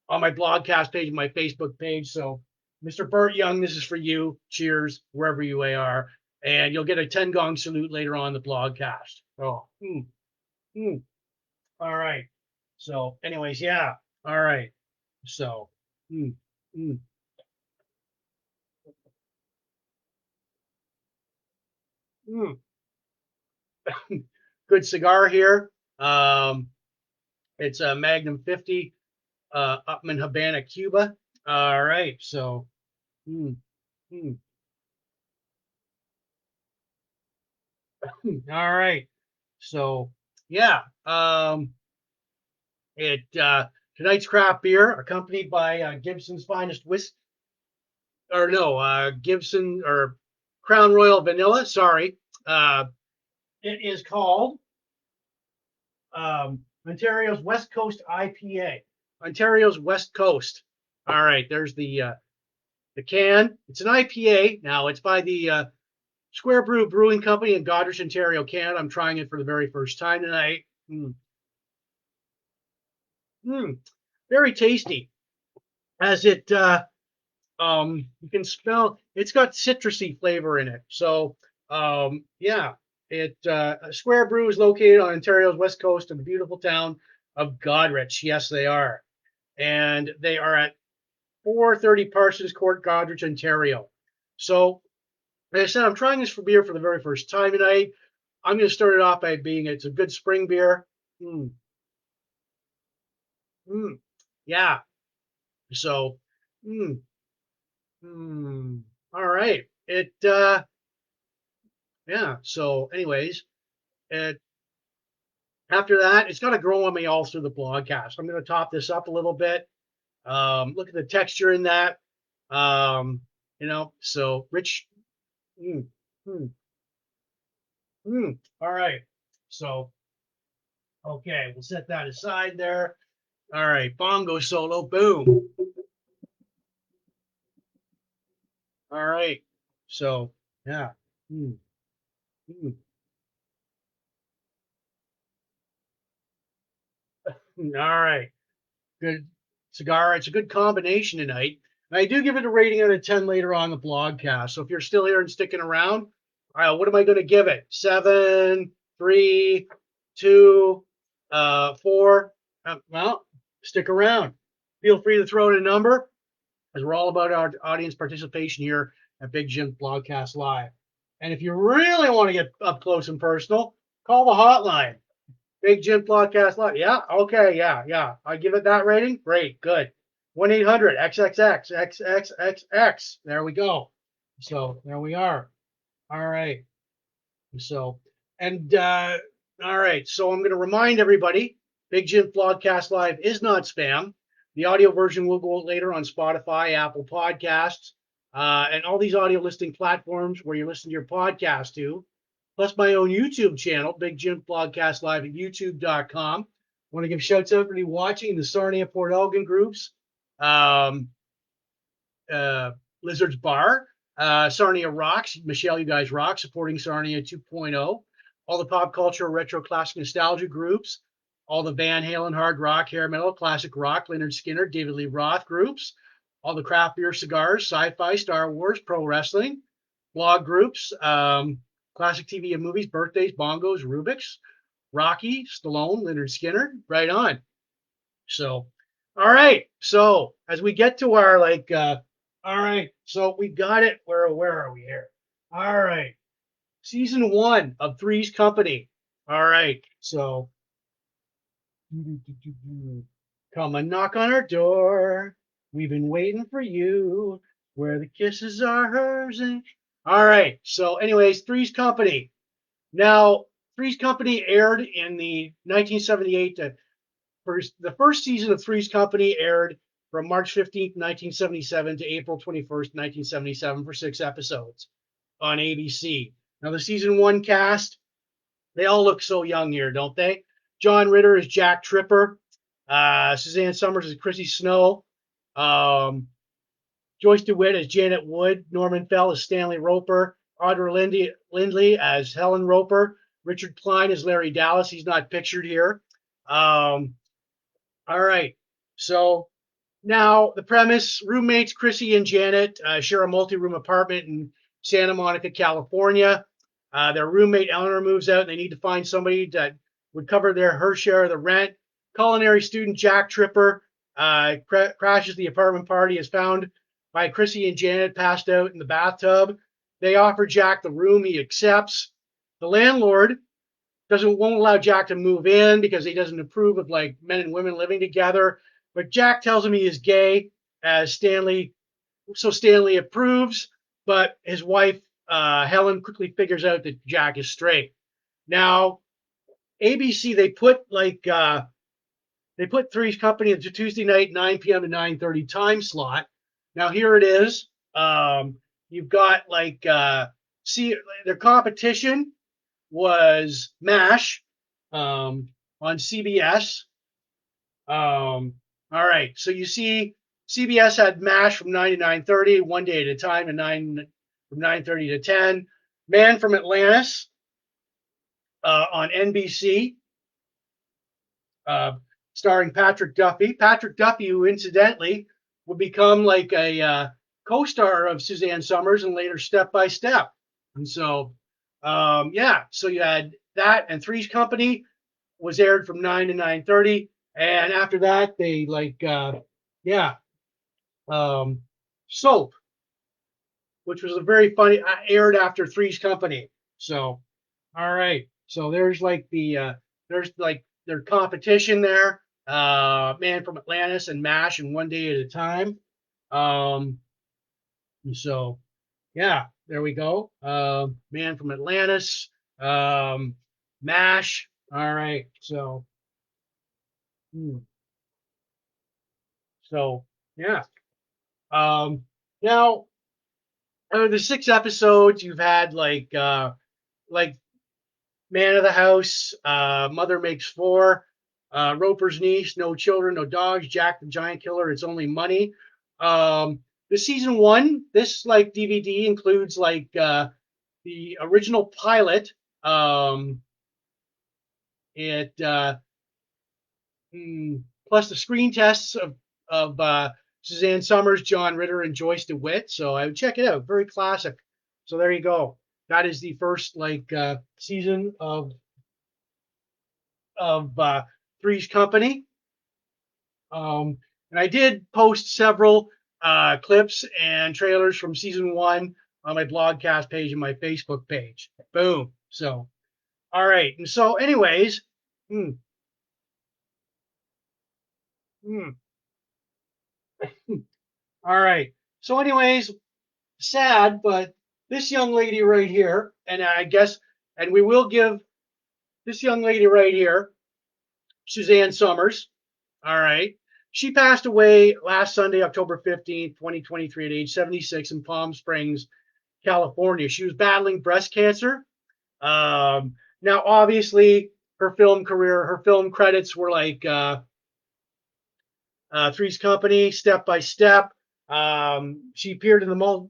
on my blogcast page and my Facebook page. So, Mr. Burt Young, this is for you. Cheers, wherever you are. And you'll get a 10 gong salute later on the blogcast. Oh, all right. So, anyways, yeah. All right. So, mm, mm. Mm. Good cigar here. It's a Magnum 50, Upman Habana, Cuba. All right. So, mm, mm. All right. So, yeah. Tonight's craft beer, accompanied by Gibson's finest whiskey, or no, Gibson or Crown Royal Vanilla. Sorry. It is called Ontario's West Coast IPA. Ontario's West Coast. All right, there's the can. It's an IPA. Now it's by the Square Brew Brewing Company in Goderich, Ontario, Canada. I'm trying it for the very first time tonight. Very tasty. As it you can smell, it's got citrusy flavor in it. So yeah, Square Brew is located on Ontario's west coast in the beautiful town of Goderich. Yes, they are, and they are at 430 Parsons Court, Goderich, Ontario. So, like I said, I'm trying this for beer for the very first time tonight. I'm going to start it off by being it's a good spring beer. Yeah. So, all right. Yeah. So, anyways, it after that, it's got to grow on me all through the broadcast. I'm going to top this up a little bit. Look at the texture in that. So rich. All right. So, okay, we'll set that aside there. All right, bongo solo, boom. All right. So, yeah. All right. Good cigar. It's a good combination tonight. And I do give it a rating out of 10 later on the blogcast. So if you're still here and sticking around, what am I going to give it? 7, 3, 2, 4. Well, stick around. Feel free to throw in a number, as we're all about our audience participation here at Big Jims Blogcast Live. And if you really want to get up close and personal, call the hotline. Big Jim Blogcast Live. Yeah, okay, yeah. I give it that rating? Great, good. 1-800-XXX-XXXX. There we go. So there we are. All right. So, and all right, so I'm going to remind everybody, Big Jims Blogcast Live is not spam. The audio version will go later on Spotify, Apple Podcasts, and all these audio listing platforms where you listen to your podcast to, plus my own YouTube channel, Big Jims Blogcast Live at youtube.com. I want to give shouts out to everybody watching the Sarnia Port Elgin groups. Um, Lizard's Bar, Sarnia Rocks, Michelle, you guys rock, supporting Sarnia 2.0, all the pop culture, retro, classic, nostalgia groups, all the Van Halen, hard rock, hair metal, classic rock, Lynyrd Skynyrd, David Lee Roth groups, all the craft beer, cigars, sci-fi, Star Wars, pro wrestling, blog groups, classic TV and movies, birthdays, bongos, rubiks, Rocky, Stallone, Lynyrd Skynyrd, right on. So, all right. So as we get to our all right. So we got it. Where are we here? All right. Season 1 of Three's Company. All right. So come and knock on our door. We've been waiting for you. Where the kisses are hers. All right. So, anyways, Three's Company. Now, Three's Company aired in the 1978 to the first season of Three's Company aired from March 15th, 1977 to April 21st, 1977 for 6 episodes on ABC. Now the season 1 cast, they all look so young here, don't they? John Ritter is Jack Tripper. Suzanne Summers is Chrissy Snow. Joyce DeWitt as Janet Wood. Norman Fell as Stanley Roper. Audra Lindley as Helen Roper. Richard Klein as Larry Dallas. He's not pictured here. All right. So now the premise, roommates Chrissy and Janet share a multi-room apartment in Santa Monica, California. Their roommate Eleanor moves out and they need to find somebody that would cover her share of the rent. Culinary student Jack Tripper crashes the apartment party, is found by Chrissy and Janet passed out in the bathtub. They offer Jack the room. He accepts. The landlord won't allow Jack to move in because he doesn't approve of like men and women living together. But Jack tells him he is gay, as Stanley approves. But his wife Helen quickly figures out that Jack is straight. Now ABC they put Three's Company into Tuesday night 9 p.m. to 9:30 time slot. Now here it is. You've got their competition was MASH on CBS. All right, so you see CBS had MASH from 9 to 9:30, one day at a time, and from 9:30 to 10. Man from Atlantis on NBC, starring Patrick Duffy. Patrick Duffy, who incidentally would become like a co-star of Suzanne Summers and later Step by Step. And so so you had that, and Three's Company was aired from 9 to 9:30, and after that they Soap, which was a very funny, aired after Three's Company. So all right, so there's their competition there, Man from Atlantis and MASH and One Day at a Time. So yeah, there we go. Man from Atlantis, MASH. All right, so yeah. Now the 6 episodes you've had like Man of the House, Mother Makes 4, Roper's Niece, No Children, No Dogs, Jack the Giant Killer, It's Only Money. The season 1, this DVD includes the original pilot. Plus the screen tests of Suzanne Summers, John Ritter, and Joyce DeWitt. So I would check it out. Very classic. So there you go. That is the first season of Three's Company. And I did post several clips and trailers from season 1 on my blogcast page and my Facebook page. Boom. So, all right. And so, anyways, all right. So, anyways, sad, but this young lady right here, and I guess And we will give this young lady right here, Suzanne Summers. All right. She passed away last Sunday, October 15th, 2023, at age 76 in Palm Springs, California. She was battling breast cancer. Now, obviously, her film career, her film credits were like Three's Company, Step by Step. She appeared in the $6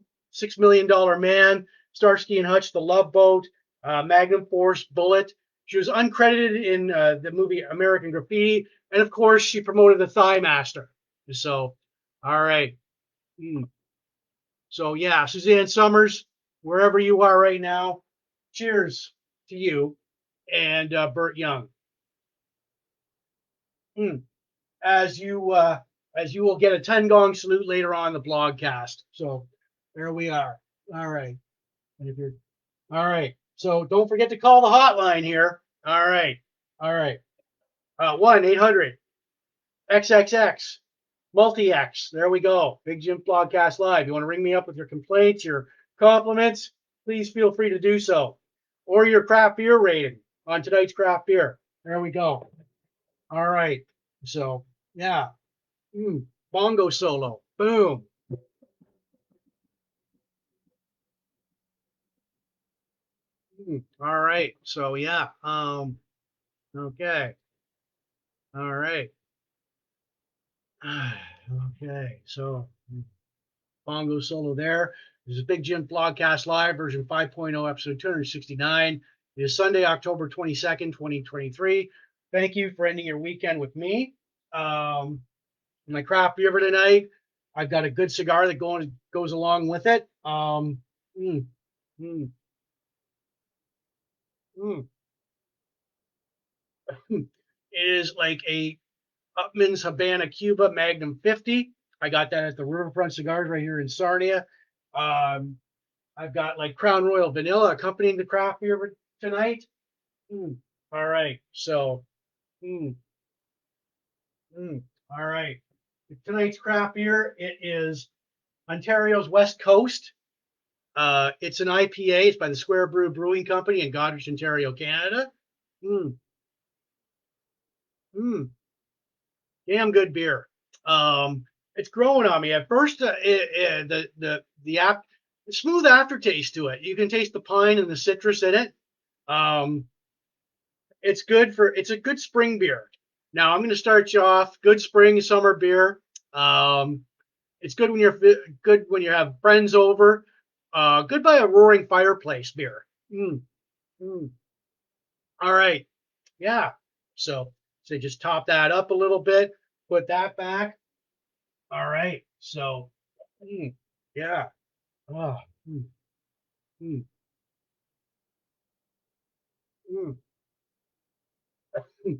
Million Man, Starsky and Hutch, The Love Boat, Magnum Force, Bullet. She was uncredited in the movie American Graffiti, and of course, she promoted the Thigh Master. So, all right. So yeah, Suzanne Summers, wherever you are right now, cheers to you and Burt Young. As you will get a 10 gong salute later on in the blogcast. So there we are. All right. All right. So don't forget to call the hotline here. All right. 1-800-XXX Multi-X. There we go. Big Jims Blogcast Live. You want to ring me up with your complaints, your compliments, please feel free to do so. Or your craft beer rating on tonight's craft beer. There we go. All right. So, yeah. Bongo solo. Boom. All right. So, yeah. Okay. All right. Okay. So, bongo solo there. This is Big Jims Blogcast Live, version 5.0, episode 269. It is Sunday, October 22nd, 2023. Thank you for ending your weekend with me. My craft beer for tonight, I've got a good cigar that goes along with it. It is like a Upman's Habana Cuba Magnum 50. I got that at the Riverfront Cigars right here in Sarnia. I've got like Crown Royal Vanilla accompanying the craft beer tonight. All right. So, all right. Tonight's craft beer, it is Ontario's West Coast. It's an IPA. It's by the Square Brew Brewing Company in Goderich, Ontario, Canada. Damn good beer. It's growing on me. At first, the smooth aftertaste to it. You can taste the pine and the citrus in it. It's a good spring beer. Now I'm going to start you off. Good spring summer beer. It's good when you have friends over. Good by a roaring fireplace beer. All right. Yeah. So just top that up a little bit. Put that back. All right. So, yeah. Oh,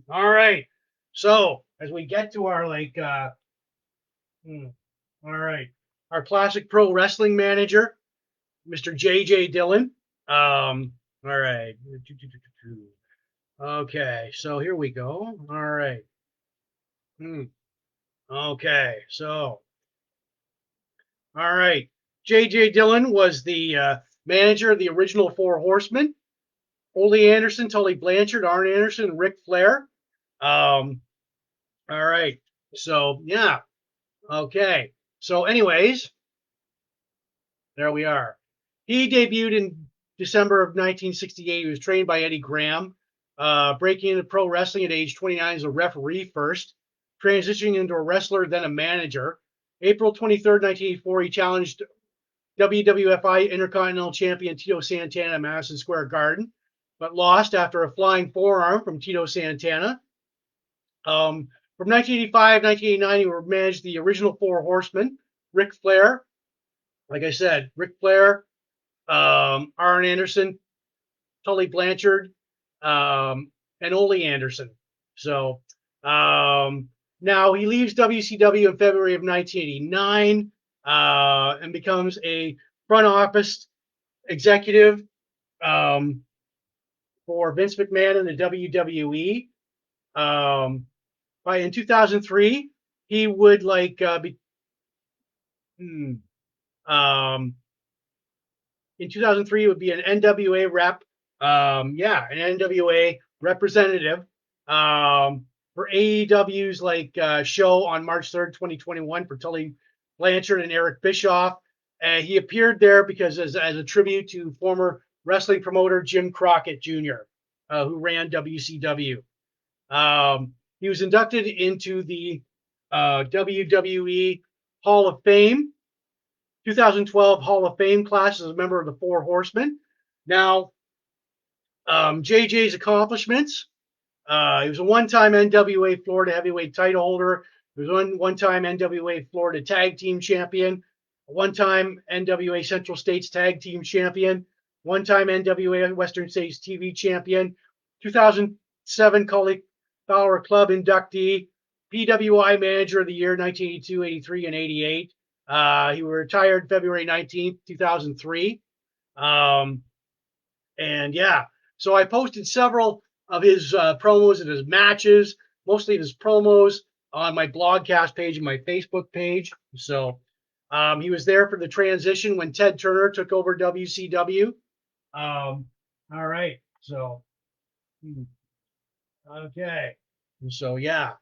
All right. So as we get to our all right, our classic pro wrestling manager, Mr. JJ Dillon. All right. Okay. So here we go. All right. Okay. So, all right. JJ Dillon was the manager of the original Four Horsemen. Ole Anderson, Tully Blanchard, Arn Anderson, Ric Flair. All right. So, yeah. Okay. So, anyways, there we are. He debuted in December of 1968. He was trained by Eddie Graham, breaking into pro wrestling at age 29 as a referee first, transitioning into a wrestler, then a manager. April 23rd, 1984, he challenged WWFI Intercontinental Champion Tito Santana at Madison Square Garden, but lost after a flying forearm from Tito Santana. From 1985 1989, he managed the original Four Horsemen, Ric Flair. Like I said, Ric Flair, Arn Anderson, Tully Blanchard, and Ole Anderson. So now he leaves WCW in February of 1989 and becomes a front office executive for Vince McMahon in the WWE. In 2003, he would in 2003, it would be an NWA rep Yeah, an NWA representative for AEW's show on March 3rd, 2021 for Tully Blanchard and Eric Bischoff. He appeared there because as a tribute to former wrestling promoter Jim Crockett Jr., who ran WCW. He was inducted into the WWE Hall of Fame, 2012 Hall of Fame class as a member of the Four Horsemen. Now, JJ's accomplishments. He was a one-time NWA Florida heavyweight title holder. He was one-time NWA Florida tag team champion, a one-time NWA Central States tag team champion, one-time NWA Western States TV champion, 2007 Cauliflower Club inductee, PWI Manager of the Year 1982, 83, and 88. He retired February 19th, 2003. And yeah, so I posted several of his promos and his matches, mostly his promos, on my blogcast page and my Facebook page. So he was there for the transition when Ted Turner took over WCW. All right. So, okay. So, yeah.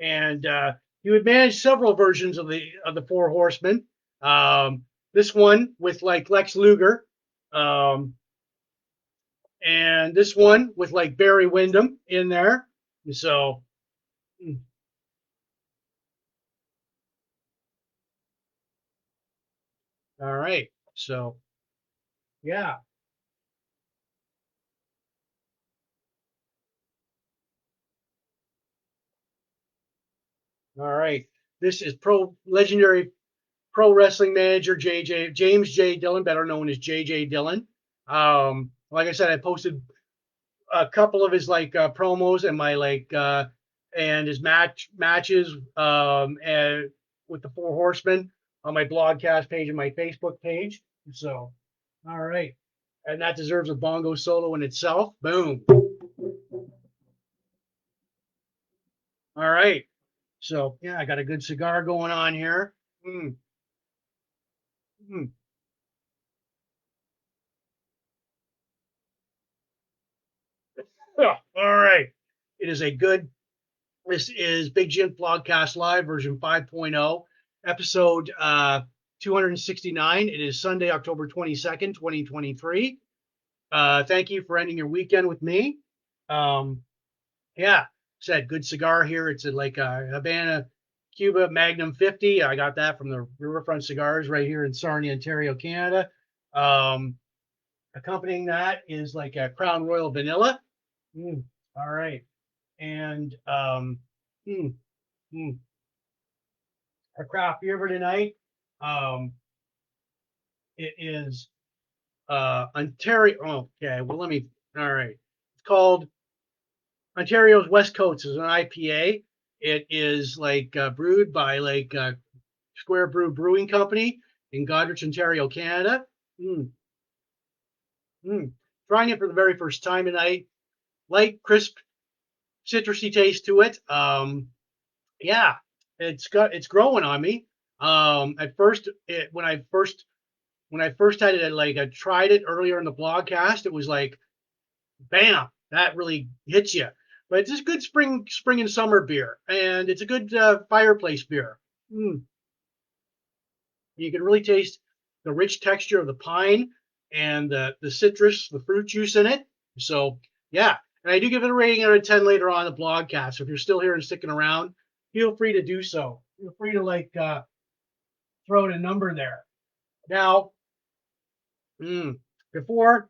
And he would manage several versions of the Four Horsemen. This one with like Lex Luger. And this one with like Barry Windham in there. So, all right. So, yeah. All right. This is legendary pro wrestling manager James J. Dillon, better known as JJ Dillon. Like I said, I posted a couple of his promos and my and his matches and with the Four Horsemen on my blogcast page and my Facebook page. So, all right, and that deserves a bongo solo in itself. Boom. All right. So yeah, I got a good cigar going on here. Mm, mm. Oh, all right. It is a good. This is Big Jims Blogcast Live version 5.0, episode 269. It is Sunday, October 22nd, 2023. Thank you for ending your weekend with me. Yeah, said good cigar here. It's like a Havana Cuba Magnum 50. I got that from the Riverfront Cigars right here in Sarnia, Ontario, Canada. Accompanying that is like a Crown Royal Vanilla. All right. And mm, mm, our craft beer for tonight. Um, it is Ontario. Oh, okay. Well, let me. All right. It's called Ontario's West Coast. It's an IPA. It is brewed by Square Brew Brewing Company in Goderich, Ontario, Canada. Mm, mm. Trying it for the very first time tonight. Light, crisp, citrusy taste to it. Yeah, it's growing on me. At first, when I first had it, I tried it earlier in the blogcast, it was like, bam, that really hits you. But it's just good spring and summer beer, and it's a good fireplace beer. Mm. You can really taste the rich texture of the pine and the citrus, the fruit juice in it. So yeah, and I do give it a rating out of 10 later on in the blogcast. So if you're still here and sticking around, feel free to do so. Feel free to throw in a number there. Now, before,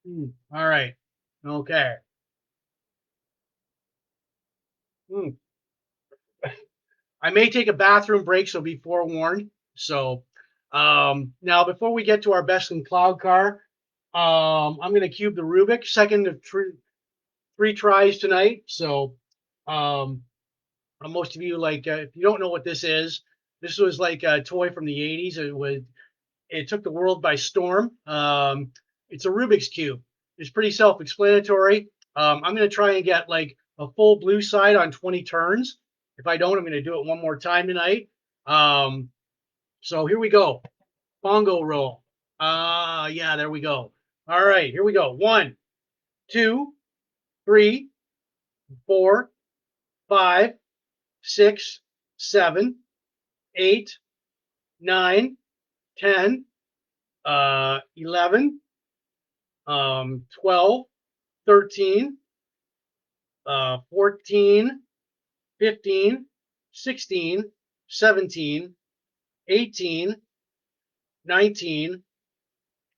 all right, okay. Mm. I may take a bathroom break, so be forewarned. So now, before we get to our best in cloud car, I'm going to cube the rubick, second of three tries tonight. So most of you, if you don't know what this was like a toy from the 80s. It took the world by storm. It's a Rubik's Cube. It's pretty self-explanatory. I'm going to try and get like a full blue side on 20 turns. If I don't, I'm going to do it one more time tonight. So here we go. bongo roll. Yeah, there we go. All right, here we go. 1, 2, 3, 4, 5, 6, 7, 8, 9, 10, 11, 12, 13, 14, 15, 16, 17, 18, 19,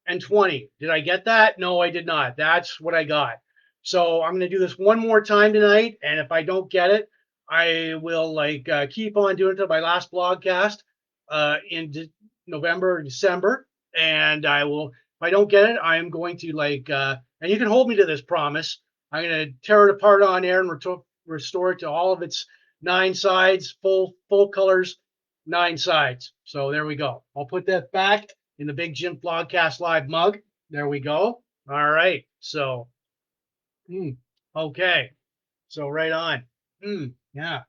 and 20. Did I get that? No, I did not. That's what I got. So I'm going to do this one more time tonight, and if I don't get it, I will keep on doing it to my last blogcast November or December, and I will. If I don't get it, I am going to and you can hold me to this promise. I'm going to tear it apart on air and restore it to all of its 9 sides, full colors, 9 sides. So there we go. I'll put that back in the big Jims Blogcast Live mug. There we go. All right. So, okay. So right on. Yeah.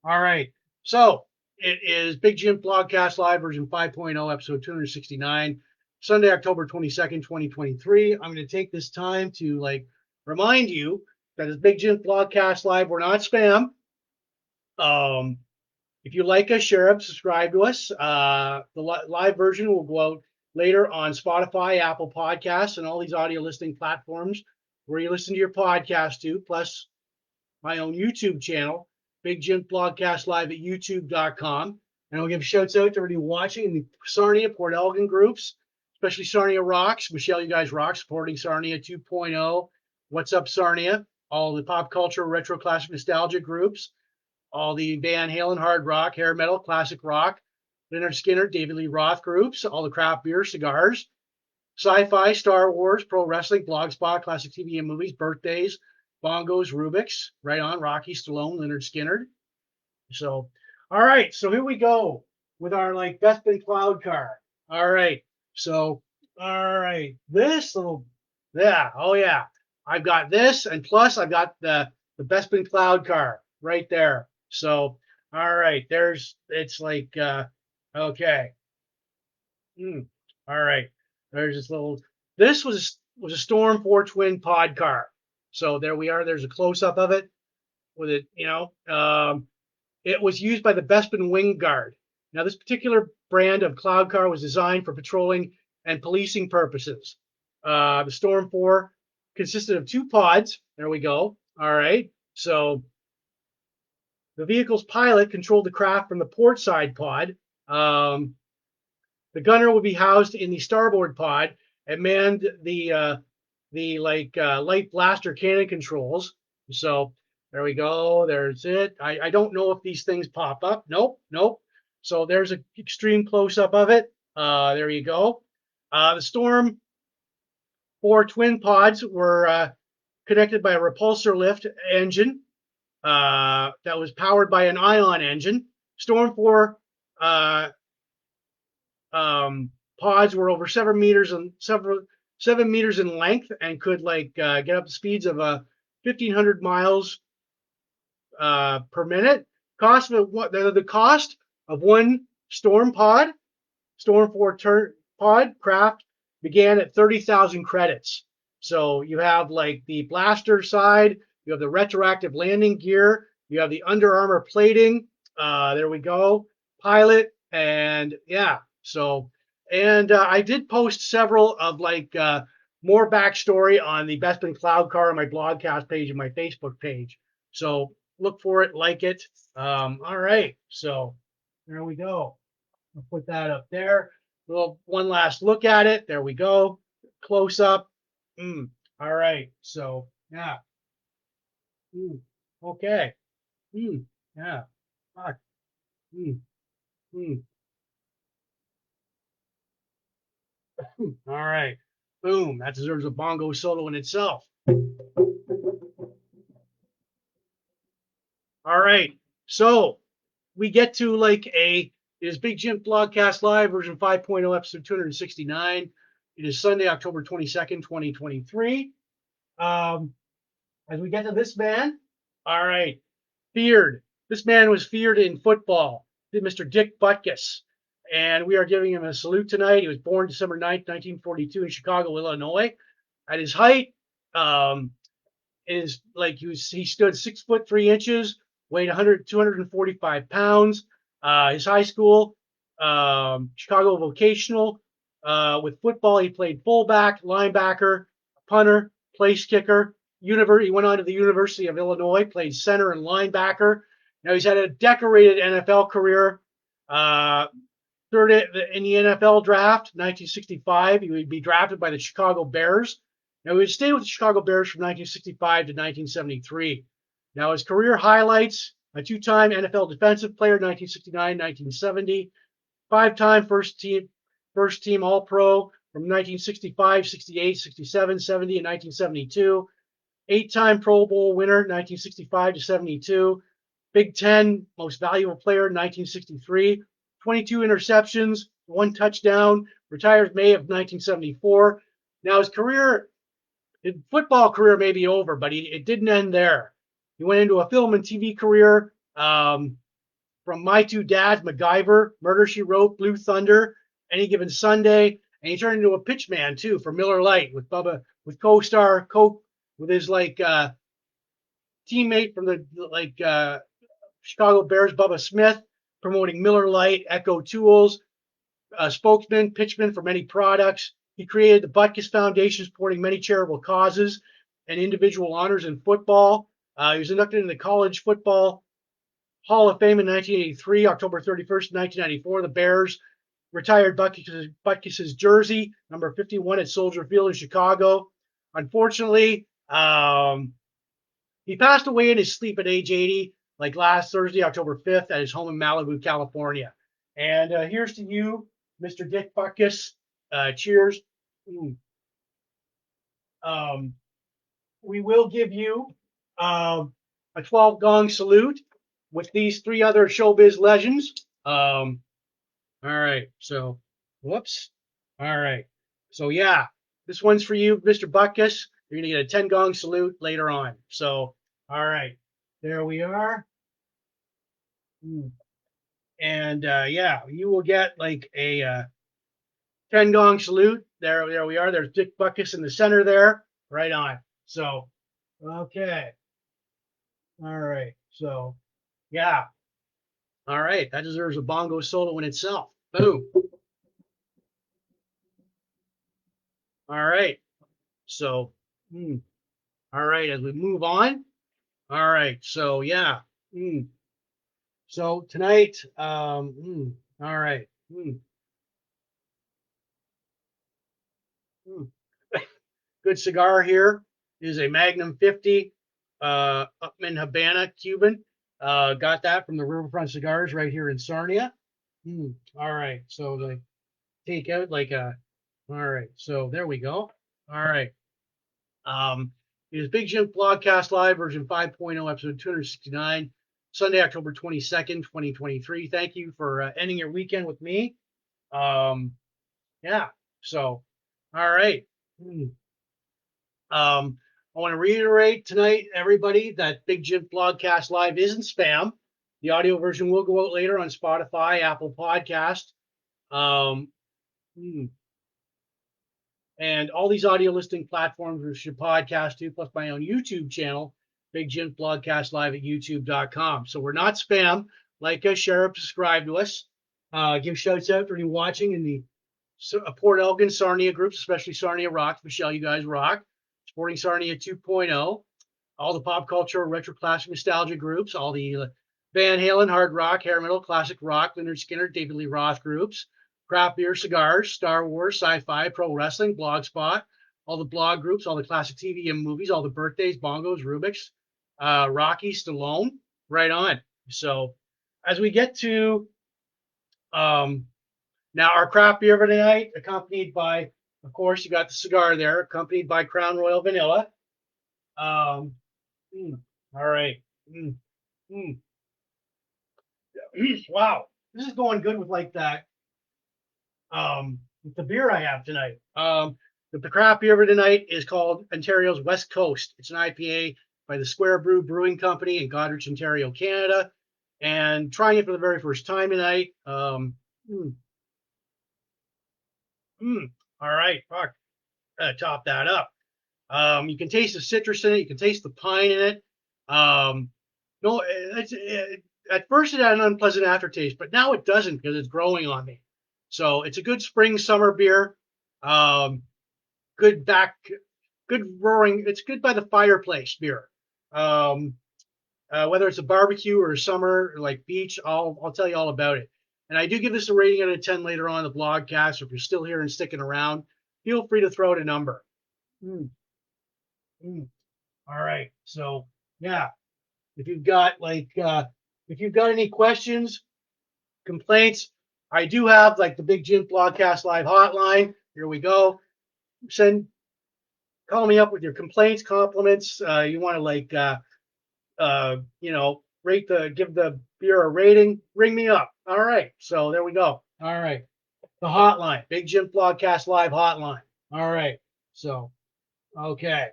All right. So it is Big Jims Blogcast Live version 5.0, episode 269, Sunday, October 22nd, 2023. I'm going to take this time to remind you that it's Big Jims Blogcast Live. We're not spam. If you like us, share us, subscribe to us. The live version will go out later on Spotify, Apple Podcasts, and all these audio listening platforms where you listen to your podcast to, plus my own YouTube channel, Big Jims Blogcast Live at youtube.com. And I'll give shouts out to everybody watching in the Sarnia, Port Elgin groups, especially Sarnia Rocks. Michelle, you guys rock, supporting Sarnia 2.0. What's up, Sarnia? All the pop culture, retro, classic, nostalgia groups. All the Van Halen, hard rock, hair metal, classic rock, Lynyrd Skynyrd, David Lee Roth groups, all the craft beer, cigars, sci-fi, Star Wars, pro wrestling, blogspot, classic TV and movies, birthdays, bongos, rubiks, right on, Rocky, Stallone, Lynyrd Skynyrd. So, all right, so here we go with our Bespin cloud car. All right, so, all right, this little, yeah, oh yeah, I've got this, and plus I've got the Bespin cloud car right there. So, all right, it's okay. All right, there's this little, this was a Storm 4 twin pod car. So there we are. There's a close up of it with it, it was used by the Bespin Wing Guard. Now, this particular brand of cloud car was designed for patrolling and policing purposes. The Storm 4 consisted of 2 pods. There we go. All right. So the vehicle's pilot controlled the craft from the port side pod. The gunner would be housed in the starboard pod and manned the light blaster cannon controls. So there we go. There's it. I don't know if these things pop up. Nope. So there's an extreme close up of it. There you go. The Storm 4 twin pods were connected by a repulsor lift engine that was powered by an ion engine. Storm 4 pods were over 7 meters and 7 meters in length and could get up to speeds of 1,500 miles per minute. The cost of one Storm 4 pod craft began at 30,000 credits. So you have the blaster side, you have the retroactive landing gear, you have the Under Armour plating. There we go, pilot, and yeah. So, and I did post several of more backstory on the Bespin Cloud Car on my blogcast page and my Facebook page. So look for it, like it. All right. So there we go. I'll put that up there. One last look at it. There we go. Close up. All right. So yeah. Okay. Yeah. Fuck. All right. Boom. That deserves a bongo solo in itself. All right. So we get to it is Big Jims Blogcast Live version 5.0, episode 269. It is Sunday, October 22nd, 2023. As we get to this man, all right. feared. This man was feared in football, Mr. Dick Butkus. And we are giving him a salute tonight. He was born December 9th, 1942 in Chicago, Illinois. At his height, is like he stood 6'3", weighed 245 pounds. His high school, Chicago Vocational. With football, he played fullback, linebacker, punter, place kicker. He went on to the University of Illinois, played center and linebacker. Now he's had a decorated NFL career. Third in the NFL draft, 1965. He would be drafted by the Chicago Bears. Now, he would stay with the Chicago Bears from 1965 to 1973. Now, his career highlights: a two-time NFL defensive player, 1969-1970, five-time first-team All-Pro from 1965, 68, 67, 70, and 1972, eight-time Pro Bowl winner, 1965 to 72, Big Ten Most Valuable Player, 1963, 22 interceptions, one touchdown, retired May of 1974. Now, his football career may be over, but it didn't end there. He went into a film and TV career, from My Two Dads, MacGyver, Murder, She Wrote, Blue Thunder, Any Given Sunday, and he turned into a pitchman too for Miller Lite with co-star with his teammate from the Chicago Bears, Bubba Smith, promoting Miller Lite, Echo Tools, spokesman, pitchman for many products. He created the Butkus Foundation, supporting many charitable causes and individual honors in football. He was inducted into the College Football Hall of Fame in 1983, October 31st, 1994. The Bears retired Butkus's jersey, number 51, at Soldier Field in Chicago. Unfortunately, he passed away in his sleep at age 80, like last Thursday, October 5th, at his home in Malibu, California. And here's to you, Mr. Dick Butkus. Cheers. We will give you a 12 gong salute with these three other showbiz legends. All right. So, whoops. All right. So, yeah, this one's for you, Mr. Butkus. You're going to get a 10 gong salute later on. So, all right. There we are. And yeah, you will get like a 10 gong salute. There we are. There's Dick Butkus in the center there. Right on. So, okay. All right. So, yeah. All right. That deserves a bongo solo in itself. Boom. All right. So, all right. As we move on. All right. So, yeah. So tonight, all right. Good cigar here is a Magnum 50 Upman Habana Cuban. Got that from the Riverfront Cigars right here in Sarnia. All right. So the take out like a, all right. So there we go. All right. It is Big Jims Blogcast Live version 5.0, episode 269, Sunday, October 22nd, 2023. Thank you for ending your weekend with me. Yeah. So, all right. I want to reiterate tonight, everybody, that Big Jims Blogcast Live isn't spam. The audio version will go out later on Spotify, Apple Podcast, and all these audio listing platforms we should podcast to, plus my own YouTube channel, Big Jims Blogcast Live at youtube.com. So we're not spam. Like us, share up, subscribe to us. Give shouts out for anyone watching in the Port Elgin, Sarnia groups, especially Sarnia Rock. Michelle, you guys rock. Sporting Sarnia 2.0. All the pop culture, retro classic nostalgia groups. All the Van Halen, hard rock, hair metal, classic rock, Lynyrd Skynyrd, David Lee Roth groups. Craft beer, cigars, Star Wars, sci-fi, pro wrestling, Blogspot. All the blog groups, all the classic TV and movies, all the birthdays, bongos, rubiks, Rocky, Stallone. Right on. So as we get to now our craft beer for tonight, accompanied by, of course, you got the cigar there, accompanied by Crown Royal Vanilla. All right. Wow, this is going good with like that. With the beer I have tonight. The craft beer for tonight is called Ontario's West Coast. It's an IPA, by the Square Brew Brewing Company in Goderich, Ontario, Canada, and trying it for the very first time tonight. Mm, all right, fuck, top that up. You can taste the citrus in it. You can taste the pine in it. No, at first it had an unpleasant aftertaste, but now it doesn't because it's growing on me. So it's a good spring summer beer. Good roaring. It's good by the fireplace beer. Whether it's a barbecue or a summer like beach, I'll tell you all about it. And I do give this a rating out of 10 later on in the blogcast. So if you're still here and sticking around, feel free to throw out a number. Mm, mm. All right. So yeah, if you've got any questions, complaints, I do have like the Big Jims Blogcast live hotline. Here we go. Call me up with your complaints, compliments. You want to give the beer a rating, ring me up. All right. So there we go. All right. The hotline, Big Jims Blogcast live hotline. All right. So, okay.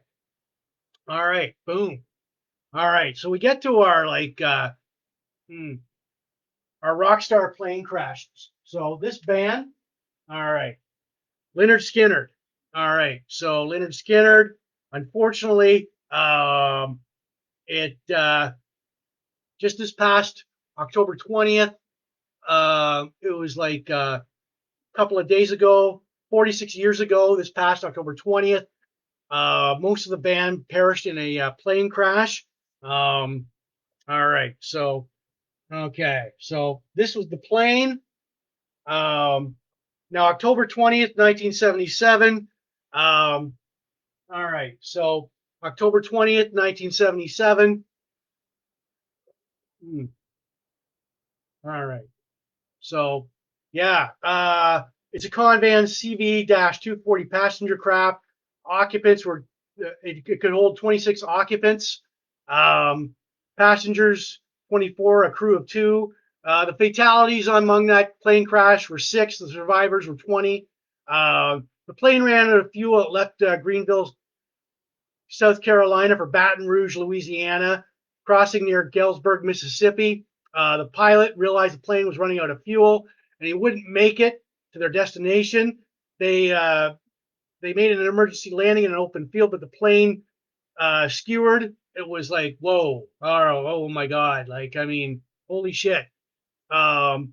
All right. Boom. All right. So we get to our our Rockstar plane crashes. So this band, all right. Lynyrd Skynyrd. All right. So Lynyrd Skynyrd, unfortunately, it just this past October 20th, it was like a couple of days ago, 46 years ago, this past October 20th. Most of the band perished in a plane crash. All right. So, okay. So this was the plane. Now, October 20th, 1977. All right. So October 20th, 1977. All right. So, yeah, it's a Convan CV-240 passenger craft. Occupants were, it could hold 26 occupants. Passengers, 24, a crew of 2. The fatalities among that plane crash were 6. The survivors were 20. The plane ran out of fuel. It left Greenville, South Carolina for Baton Rouge, Louisiana, crossing near Galesburg, Mississippi. The pilot realized the plane was running out of fuel and he wouldn't make it to their destination. They made an emergency landing in an open field, but the plane skewered. It was like, whoa, oh my God. Like, I mean, holy shit. Now,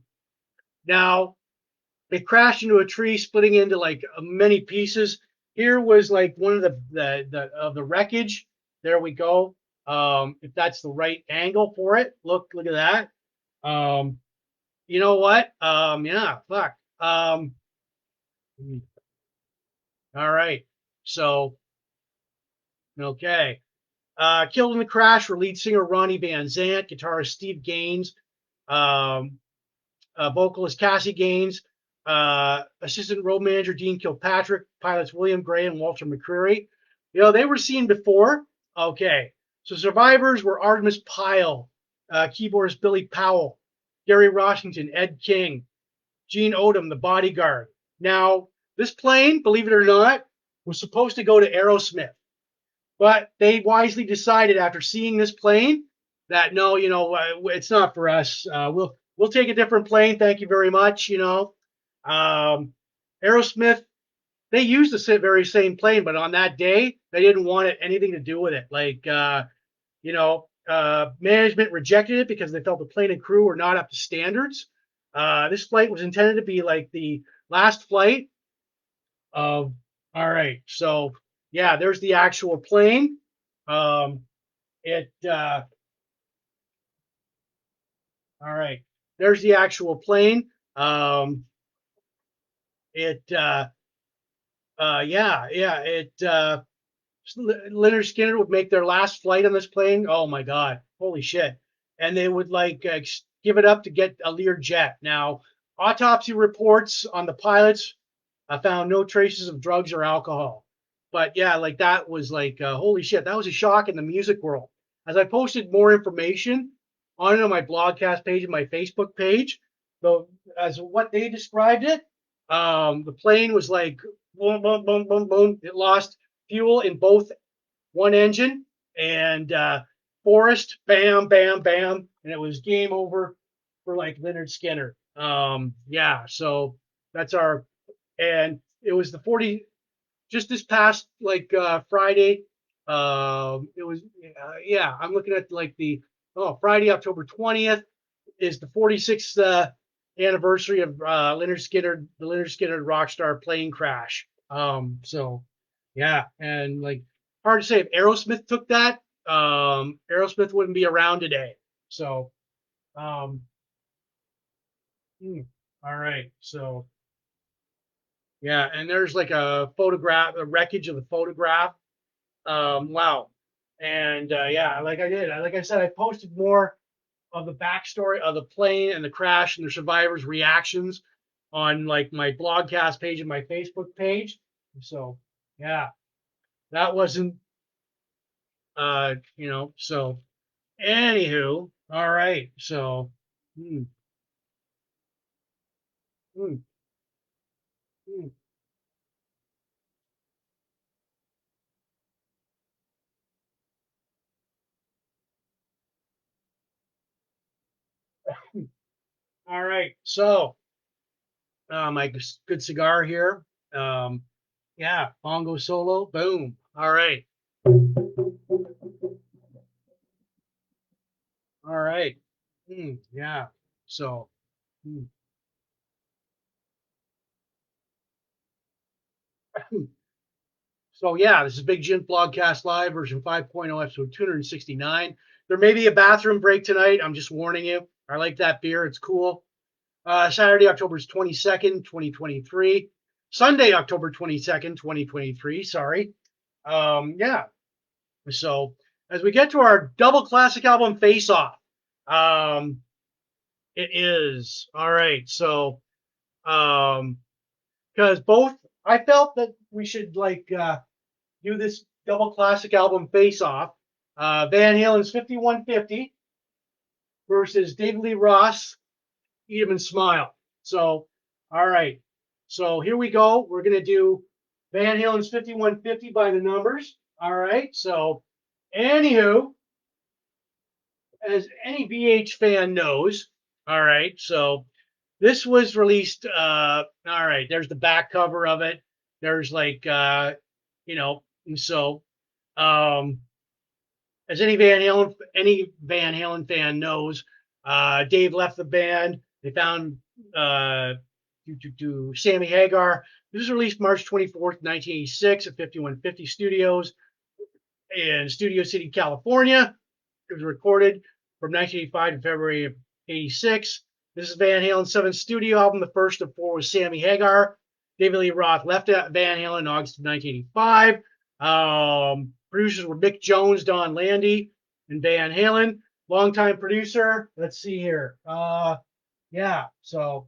they crashed into a tree, splitting into like many pieces. Here was like one of the wreckage. There we go. If that's the right angle for it, look at that. You know what? Yeah, fuck. All right. So, okay. Killed in the crash were lead singer Ronnie Van Zant, guitarist Steve Gaines, vocalist Cassie Gaines, assistant road manager Dean Kilpatrick, pilots William Gray and Walter McCreary. They were seen before. Okay. So survivors were Artemis Pyle, keyboardist Billy Powell, Gary Washington, Ed King, Gene Odom, the bodyguard. Now, this plane, believe it or not, was supposed to go to Aerosmith. But they wisely decided after seeing this plane that no, it's not for us. We'll take a different plane. Thank you very much. Aerosmith, they used the very same plane, but on that day they didn't want anything to do with it. Like management rejected it because they felt the plane and crew were not up to standards. This flight was intended to be like the last flight of. All right, so yeah, there's the actual plane. All right, there's the actual plane. Lynyrd Skynyrd would make their last flight on this plane. Oh my God, holy shit! And they would give it up to get a Lear jet. Now, autopsy reports on the pilots found no traces of drugs or alcohol. But yeah, like that was holy shit. That was a shock in the music world. As I posted more information on it on my blogcast page and my Facebook page, though, as what they described it, the plane was like boom, boom, boom, boom, boom. It lost fuel in both one engine and Forrest, bam, bam, bam, and it was game over for like Lynyrd Skynyrd. Yeah, so that's our, and it was the 40, just this past like Friday. It was yeah, I'm looking at like the Friday, October 20th is the 46th anniversary of Lynyrd Skynyrd, the Lynyrd Skynyrd Rockstar plane crash. So yeah, and like hard to say if Aerosmith took that, Aerosmith wouldn't be around today. So um, all right, so yeah, and there's like a photograph, a wreckage of the photograph. Wow. And yeah, like I said, I posted more of the backstory of the plane and the crash and the survivors' reactions on like my blogcast page and my Facebook page. So yeah, that wasn't, so anywho, all right. So, hmm, hmm, hmm. All right. So, my good cigar here. Um, yeah, bongo solo. Boom. All right. All right. Yeah. So, hmm. So yeah, this is Big Jims Blogcast Live version 5.0, episode 269. There may be a bathroom break tonight. I'm just warning you. I like that beer. It's cool. Saturday, October 22nd, 2023. Sunday, October 22nd, 2023. Sorry. Yeah. So as we get to our double classic album Face Off, um, it is. All right. So, um, because both, I felt that we should like, do this double classic album Face Off. Van Halen's 5150 versus David Lee Roth, Eat 'em and Smile. So, all right. So here we go. We're going to do Van Halen's 5150 by the numbers. All right. So, anywho, as any VH fan knows, all right. So, this was released. All right. There's the back cover of it. There's like, and so, um, as any Van Halen fan knows, Dave left the band. They found uh, Sammy Hagar. This was released March 24th, 1986 at 5150 Studios in Studio City, California. It was recorded from 1985 to February of 86. This is Van Halen's seventh studio album, the first of four with Sammy Hagar. David Lee Roth left Van Halen in August of 1985. Producers were Mick Jones, Don Landy, and Van Halen. Longtime producer. Let's see here. Yeah. So,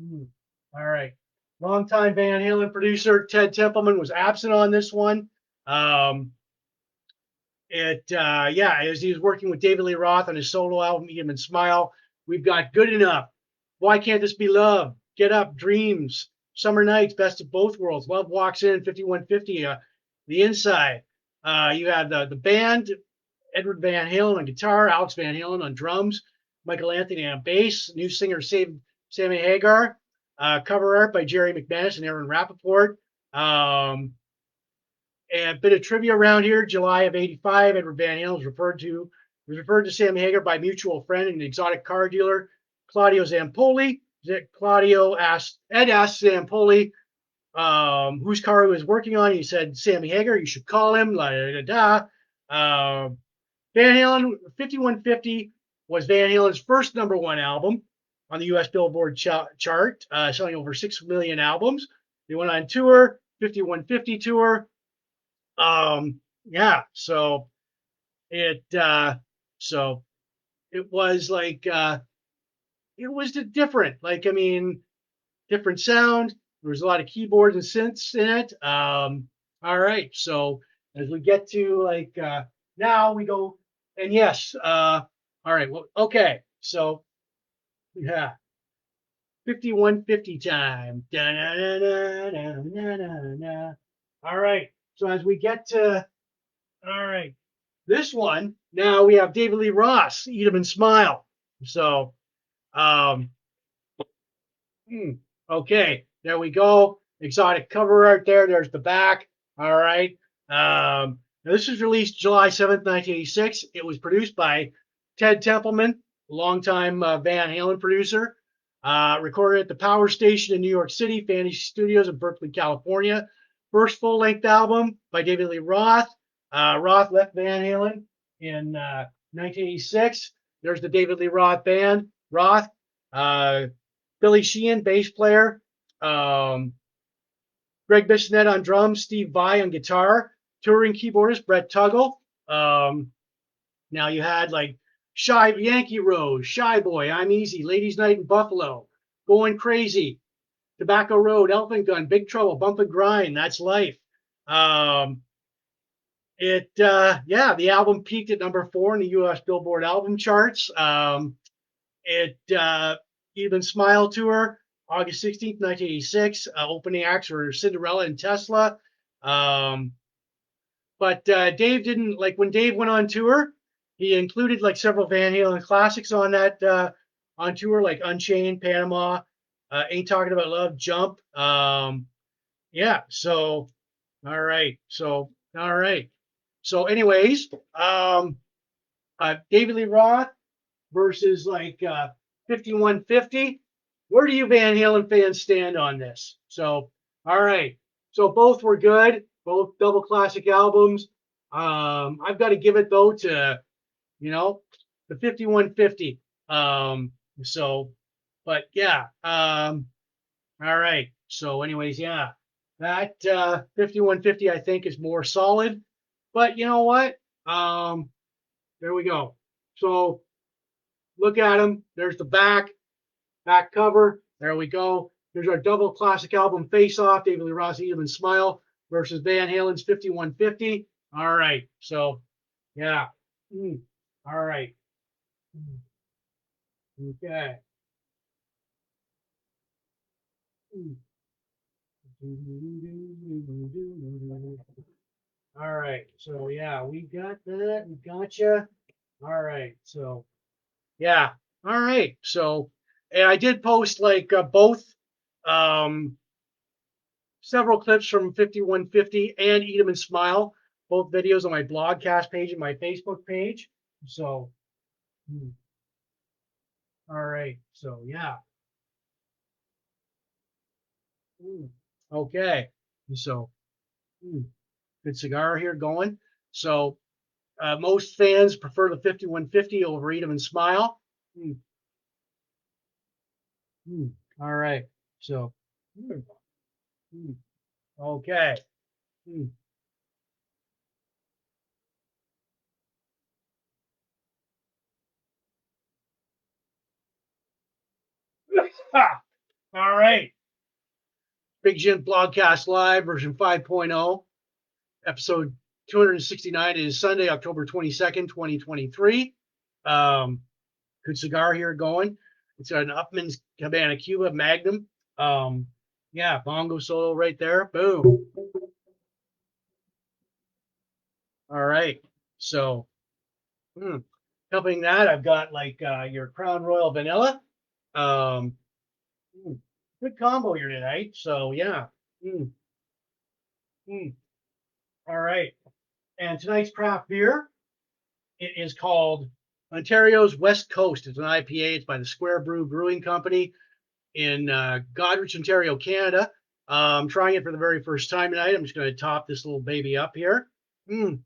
all right. Longtime Van Halen producer Ted Templeman was absent on this one. Um, yeah, as he was working with David Lee Roth on his solo album Eat 'em and Smile, we've got Good Enough. Why Can't This Be Love? Get Up, Dreams, Summer Nights, Best of Both Worlds. Love Walks In, 5150, The Inside. You have the band, Edward Van Halen on guitar, Alex Van Halen on drums, Michael Anthony on bass, new singer Sammy Hagar, cover art by Jerry McManus and Aaron Rappaport. And a bit of trivia around here. July of '85, Edward Van Halen was referred to Sammy Hagar by mutual friend and exotic car dealer Claudio Zampoli. Ed asked Zampoli whose car he was working on. He said, Sammy Hagar, you should call him. La, da, da, da. Van Halen 5150 was Van Halen's first number one album on the U.S. Billboard chart, selling over 6 million albums. They went on tour, 5150 tour. Yeah, it so it was like it was different. Like I mean, different sound. There was a lot of keyboards and synths in it. All right, so as we get to like now we go and yes, all right, well, okay, so yeah, 5150 time. Da-na-na-na-na-na-na-na. All right, so as we get to all right. This one, now we have David Lee Roth, Eat 'em and Smile. So, um, okay, there we go. Exotic cover art there. There's the back. All right. Now this was released July 7th, 1986. It was produced by Ted Templeman, longtime Van Halen producer. Recorded at the Power Station in New York City, Fantasy Studios in Berkeley, California. First full-length album by David Lee Roth. Roth left Van Halen in 1986. There's the David Lee Roth band. Roth. Uh, Billy Sheehan, bass player. Um, Greg Bissonette on drums. Steve Vai on guitar. Touring keyboardist Brett Tuggle. Now you had like Shy Yankee Rose, Shy Boy, I'm Easy, Ladies Night in Buffalo, Going Crazy, Tobacco Road, Elephant Gun, Big Trouble, Bump and Grind, That's Life. The album peaked at number 4 in the U.S. Billboard album charts. Even Smile Tour, August 16th, 1986. Opening acts were Cinderella and Tesla. But Dave didn't, like, when Dave went on tour, he included like several Van Halen classics on that on tour, like Unchained, Panama, Ain't Talking About Love, Jump. Yeah. So all right. So anyways, David Lee Roth versus like 5150. Where do you Van Halen fans stand on this? So, all right. So both were good, both double classic albums. I've got to give it though to, the 5150. So, but yeah. All right. So, anyways, yeah, that 5150 I think is more solid. But you know what? There we go. So look at them. There's the back cover. There we go. There's our double classic album Face Off, David Lee Roth's Eat 'em and Smile versus Van Halen's 5150. All right. So, yeah. All right. Okay. All right. So, yeah, we got that. We gotcha. All right. So, yeah. All right. So, and I did post like both um, several clips from 5150 and Eat 'em and Smile, both videos on my blogcast page and my Facebook page. So, all right. So, yeah. Okay. So, good cigar here going. So, most fans prefer the 5150 over Eat 'em and Smile. All right. So, okay. All right. Big Jims Blogcast Live version 5.0, episode 269 is Sunday, October 22nd, 2023. Good cigar here going. It's got an Upman's Cabana Cuba Magnum. Yeah, bongo solo right there. Boom. All right. So, helping that, I've got like your Crown Royal Vanilla. Um, Good combo here tonight. So, yeah. Mm, All right. And tonight's craft beer, it is called Ontario's West Coast. It's an IPA. It's by the Square Brew Brewing Company in Goderich, Ontario, Canada. I'm trying it for the very first time tonight. I'm just going to top this little baby up here. Good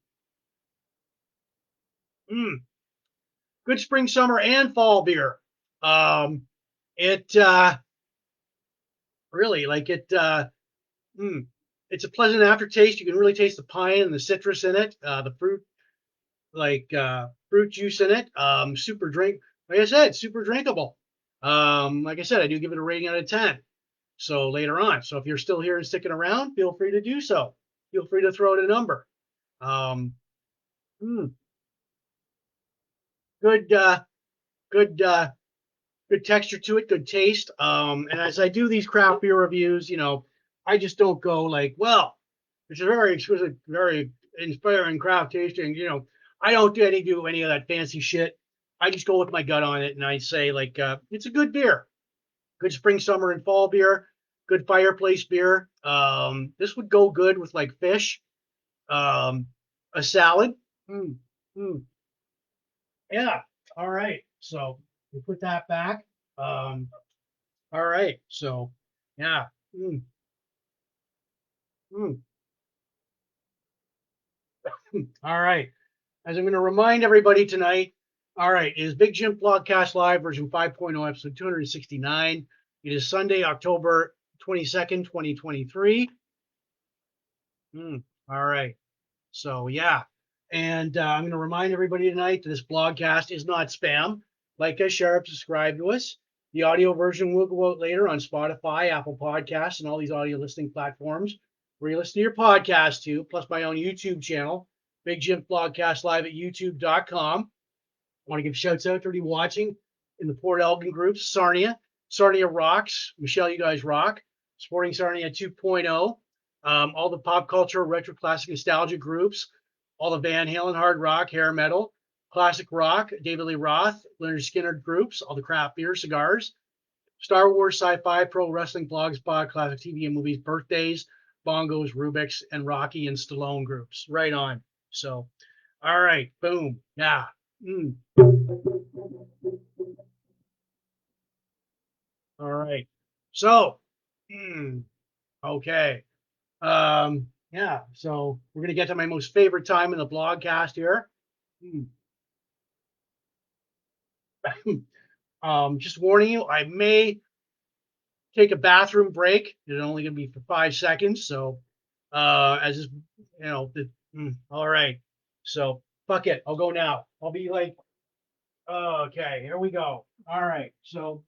spring, summer, and fall beer. It really like it. It's a pleasant aftertaste. You can really taste the pine and the citrus in it, the fruit, like fruit juice in it. Super drink. Like I said, super drinkable. Like I said, I do give it a rating out of 10. So later on. So if you're still here and sticking around, feel free to do so. Feel free to throw in a number. Um, good, good, good texture to it, good taste. And as I do these craft beer reviews, I just don't go like, well, it's a very exquisite, very inspiring craft tasting. I don't do any of that fancy shit. I just go with my gut on it, and I say like it's a good beer, good spring, summer, and fall beer, good fireplace beer. This would go good with like fish, um, a salad. Mm, mm. Yeah. All right. So we put that back. All right. So yeah. Mm, mm. All right. As I'm going to remind everybody tonight, all right, it is Big Jim Blogcast Live version 5.0, episode 269. It is Sunday, October 22nd, 2023. All right. So, yeah. And I'm going to remind everybody tonight that this blogcast is not spam. Like us, share, subscribe to us. The audio version will go out later on Spotify, Apple Podcasts, and all these audio listening platforms where you listen to your podcast to, plus my own YouTube channel, Big Jim Blogcast Live at youtube.com. I want to give shouts out to everybody watching in the Port Elgin groups, Sarnia. Sarnia rocks. Michelle, you guys rock. Sporting Sarnia 2.0. All the pop culture, retro classic nostalgia groups, all the Van Halen, hard rock, hair metal, classic rock, David Lee Roth, Leonard Skynyrd groups, all the craft beer, cigars, Star Wars, sci-fi, pro wrestling, blogspot, classic TV and movies, birthdays, bongos, rubiks, and Rocky and Stallone groups. Right on. So, all right, boom, yeah. Mm. All right. So, okay. Yeah. So we're gonna get to my most favorite time in the blogcast here. Mm. Just warning you, I may take a bathroom break. It's only gonna be for 5 seconds. So, as is, all right. So fuck it. I'll go now. I'll be like, okay, here we go. All right. So.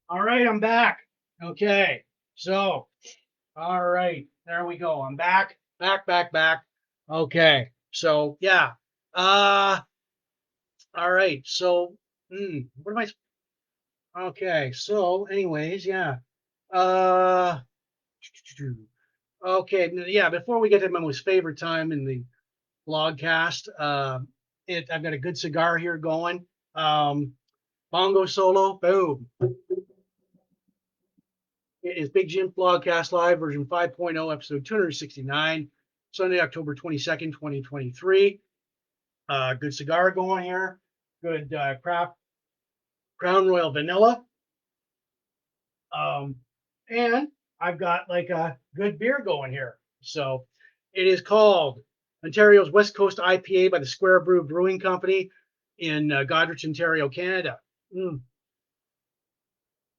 All right, I'm back. Okay. So, all right, there we go. I'm back, back. Okay. So, yeah. Uh, all right. So, what am I? Okay. So, anyways, yeah. Uh, okay. Yeah. Before we get to my most favorite time in the blogcast, I've got a good cigar here going. Um, bongo solo. Boom. It is Big Jim Blogcast Live version 5.0, episode 269, Sunday, October 22nd, 2023. Good cigar going here. Good craft Crown Royal Vanilla. Um, and I've got like a good beer going here. So it is called Ontario's West Coast IPA by the Square Brew Brewing Company in Goderich, Ontario, Canada.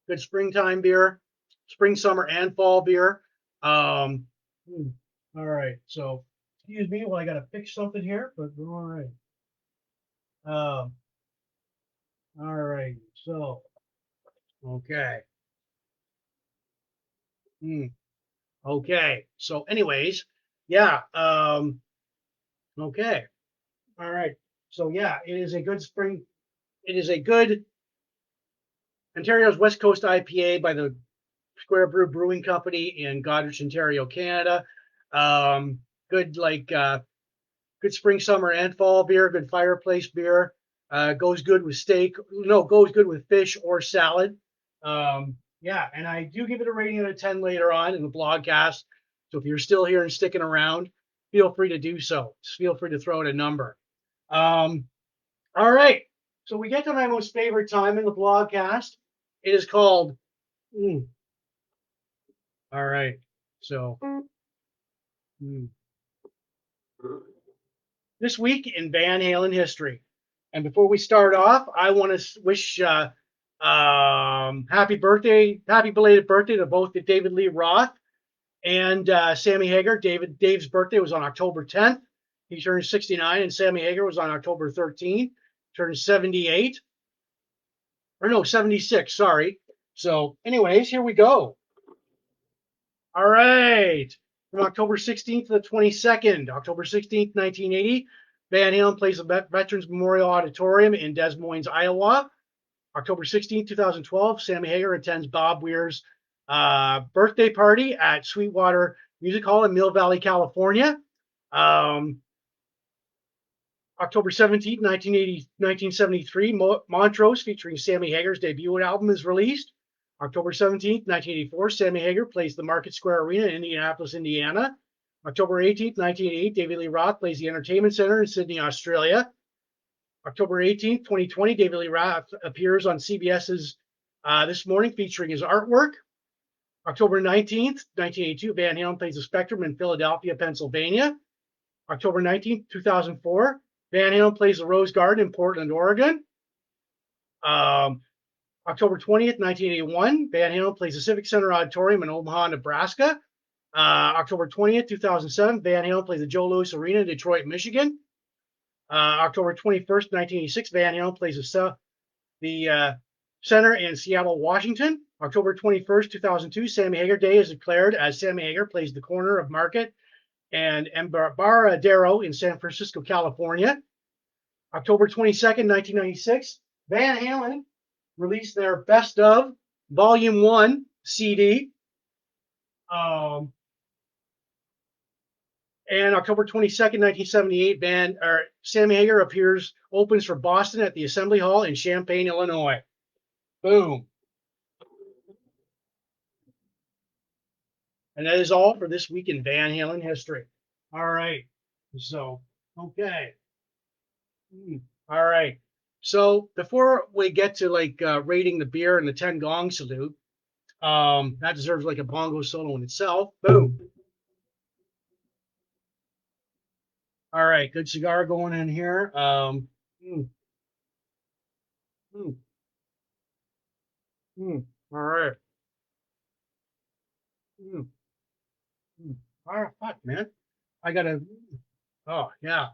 Good springtime beer, spring, summer, and fall beer. Um, all right. So, excuse me while I got to fix something here, but we're all right. Um, all right. So, okay. Okay. So, anyways, yeah. Okay. All right. So, yeah, it is a good spring. It is a good Ontario's West Coast IPA by the Square Brew Brewing Company in Goderich, Ontario, Canada. Good, like, good spring, summer, and fall beer. Good fireplace beer. Goes good with steak. No, goes good with fish or salad. Yeah, and I do give it a rating out of 10 later on in the blogcast. So if you're still here and sticking around, feel free to do so. Just feel free to throw in a number. Um, all right. So we get to my most favorite time in the blogcast. It is called. Mm, all right. So. Mm, this week in Van Halen history. And before we start off, I want to wish happy belated birthday to both David Lee Roth And Sammy Hagar, Dave's birthday was on October 10th. He turned 69, and Sammy Hagar was on October 13th, turned 78. Or no, 76, sorry. So, anyways, here we go. All right. From October 16th to the 22nd, October 16th, 1980, Van Halen plays the Veterans Memorial Auditorium in Des Moines, Iowa. October 16th, 2012, Sammy Hagar attends Bob Weir's birthday party at Sweetwater Music Hall in Mill Valley, California. October 17th, 1973, Montrose featuring Sammy Hagar's debut album is released. October 17th, 1984, Sammy Hagar plays the Market Square Arena in Indianapolis, Indiana. October 18th, 1988, David Lee Roth plays the Entertainment Center in Sydney, Australia. October 18th, 2020, David Lee Roth appears on CBS's This Morning featuring his artwork. October 19th, 1982, Van Halen plays the Spectrum in Philadelphia, Pennsylvania. October 19th, 2004, Van Halen plays the Rose Garden in Portland, Oregon. October 20th, 1981, Van Halen plays the Civic Center Auditorium in Omaha, Nebraska. October 20th, 2007, Van Halen plays the Joe Louis Arena in Detroit, Michigan. October 21st, 1986, Van Halen plays the Center in Seattle, Washington. October 21st, 2002, Sammy Hagar Day is declared as Sammy Hagar plays the corner of Market and Embarcadero in San Francisco, California. October 22nd, 1996, Van Halen released their Best of Volume 1 CD. And October 22nd, 1978, Sammy Hagar opens for Boston at the Assembly Hall in Champaign, Illinois. Boom. And that is all for this week in Van Halen history. All right. So, okay. All right. So before we get to rating the beer and the 10 gong salute, that deserves like a bongo solo in itself. Boom. All right, good cigar going in here. All right. Oh, fuck, man. I gotta. Oh, yeah.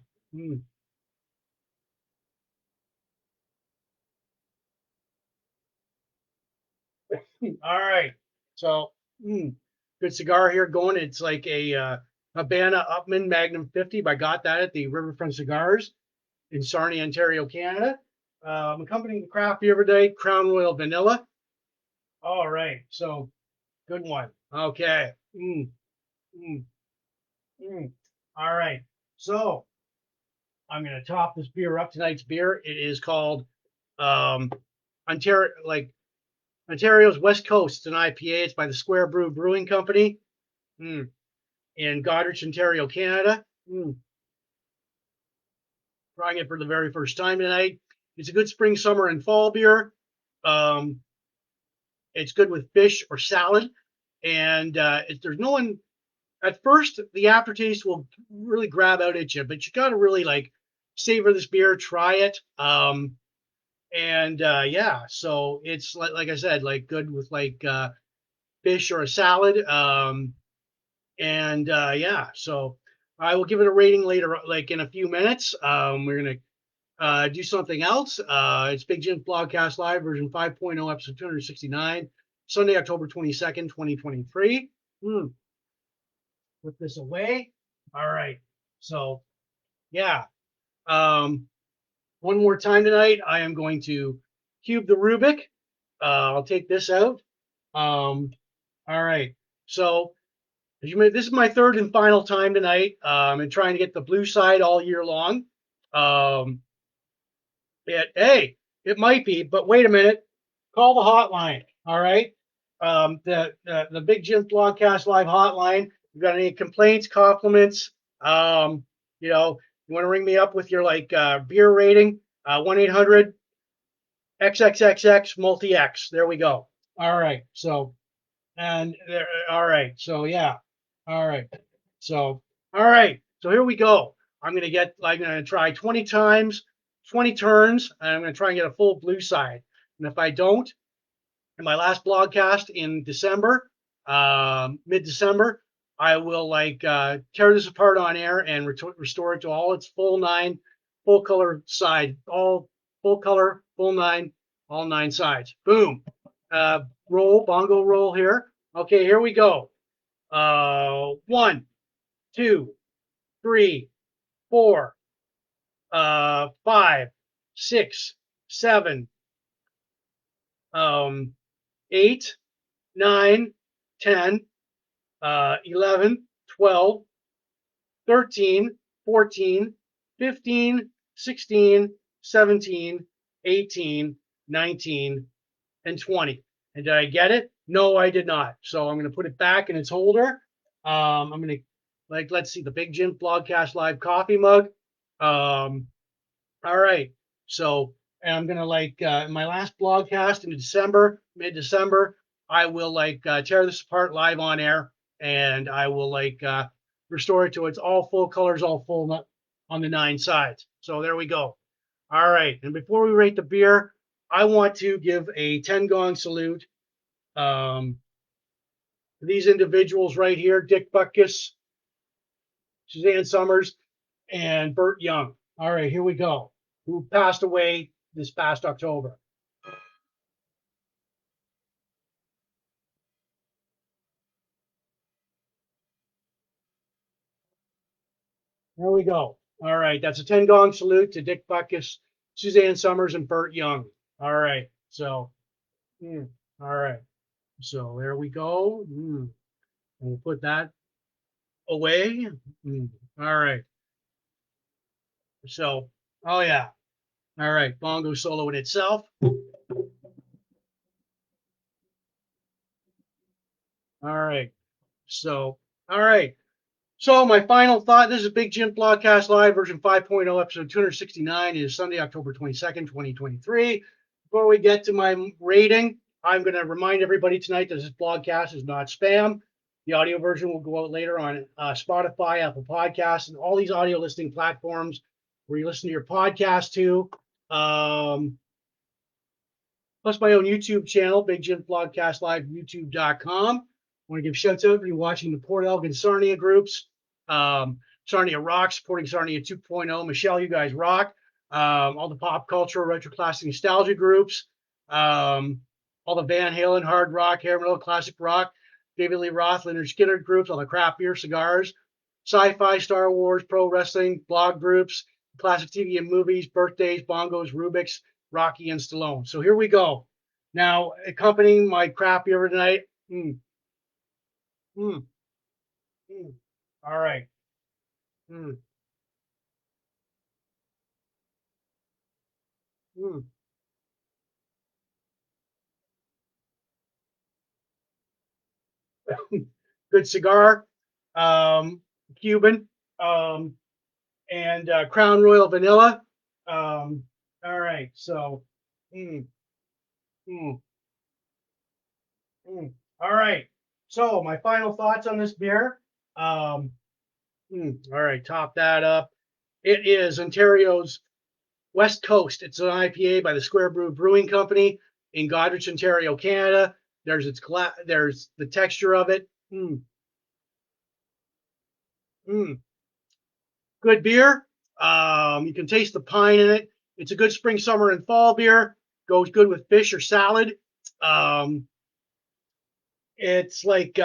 All right. So, good cigar here going. It's like a Habana Upman Magnum 50. I got that at the Riverfront Cigars in Sarnia, Ontario, Canada. Accompanying the craft beer every day, Crown Royal Vanilla. All right. So, good one. Okay. All right. So, I'm going to top this beer up. Tonight's beer. It is called Ontario's West Coast. It's an IPA. It's by the Square Brew Brewing Company in Goderich, Ontario, Canada. Trying it for the very first time tonight. It's a good spring, summer, and fall beer. It's good with fish or salad. And there's no one, at first, the aftertaste will really grab out at you, but you got to really savor this beer, try it. Yeah, so it's like I said, good with fish or a salad. Yeah, so I will give it a rating later, in a few minutes. We're gonna do something else. It's Big Jims Blogcast Live version 5.0, episode 269, Sunday, October 22nd, 2023. Put this away. All right. So, yeah. One more time tonight, I am going to cube the rubick. I'll take this out. All right. So, this is my third and final time tonight. I'm trying to get the blue side all year long. It might be, but wait a minute. Call the hotline. All right. The Big Jims Blogcast Live hotline. You got any complaints, compliments? You want to ring me up with your beer rating? 1-800 XXXX multi X. There we go. All right. So, all right. So yeah. All right. So here we go. I'm gonna try 20 times, 20 turns, and I'm gonna try and get a full blue side. And if I don't, in my last blogcast in December, mid-December, I will like tear this apart on air and restore it to all its full color side, all full color, full nine, all nine sides. Boom. Roll, bongo roll here. Okay, here we go. 1, 2, 3, 4, 5, 6, 7, 8, 9, 10, 11, 12, 13, 14, 15, 16, 17, 18, 19, and 20. And did I get it? No, I did not. So I'm going to put it back in its holder. I'm going to, like, let's see, the Big Jims Blogcast Live coffee mug. All right. So, and I'm going to, like, my last blogcast in December, mid-December, I will, like, tear this apart live on air, and I will, like, restore it to its all full colors, all full on the nine sides. So there we go. All right. And before we rate the beer, I want to give a 10 gong salute to these individuals right here, Dick Butkus, Suzanne Summers, and Burt Young. All right, here we go. Who passed away this past October. There we go. All right, that's a 10 gong salute to Dick Butkus, Suzanne Summers, and Burt Young. All right, so, all right. So there we go. And we'll put that away. All right. So, oh yeah. All right, bongo solo in itself. All right. So, all right. So my final thought, this is Big Jims Blogcast Live version 5.0, episode 269. It is Sunday, October 22nd, 2023. Before we get to my rating, I'm going to remind everybody tonight that this blogcast is not spam. The audio version will go out later on Spotify, Apple Podcasts, and all these audio listening platforms where you listen to your podcast to. Plus my own YouTube channel, Big Jims Blogcast Live, youtube.com. I want to give shouts out if you're watching the Port Elgin Sarnia groups. Sarnia Rock, supporting Sarnia 2.0. Michelle, you guys rock. All the pop culture, retro classic nostalgia groups. All the Van Halen, hard rock, hair metal, classic rock, David Lee Roth, Lynyrd Skynyrd groups, all the craft beer, cigars, sci-fi, Star Wars, pro wrestling, blog groups, classic TV and movies, birthdays, bongos, Rubiks, Rocky, and Stallone. So here we go. Now, accompanying my craft beer tonight. Mm, mm, all right. Mm, mm. Good cigar, Cuban, and Crown Royal Vanilla. All right, so, mm, mm, all right. So my final thoughts on this beer. Um, all right, top that up. It is Ontario's West Coast. It's an IPA by the Square Brew Brewing Company in Goderich, Ontario, Canada. There's the texture of it. Mm. Good beer. You can taste the pine in it. It's a good spring, summer, and fall beer. Goes good with fish or salad. Um, it's like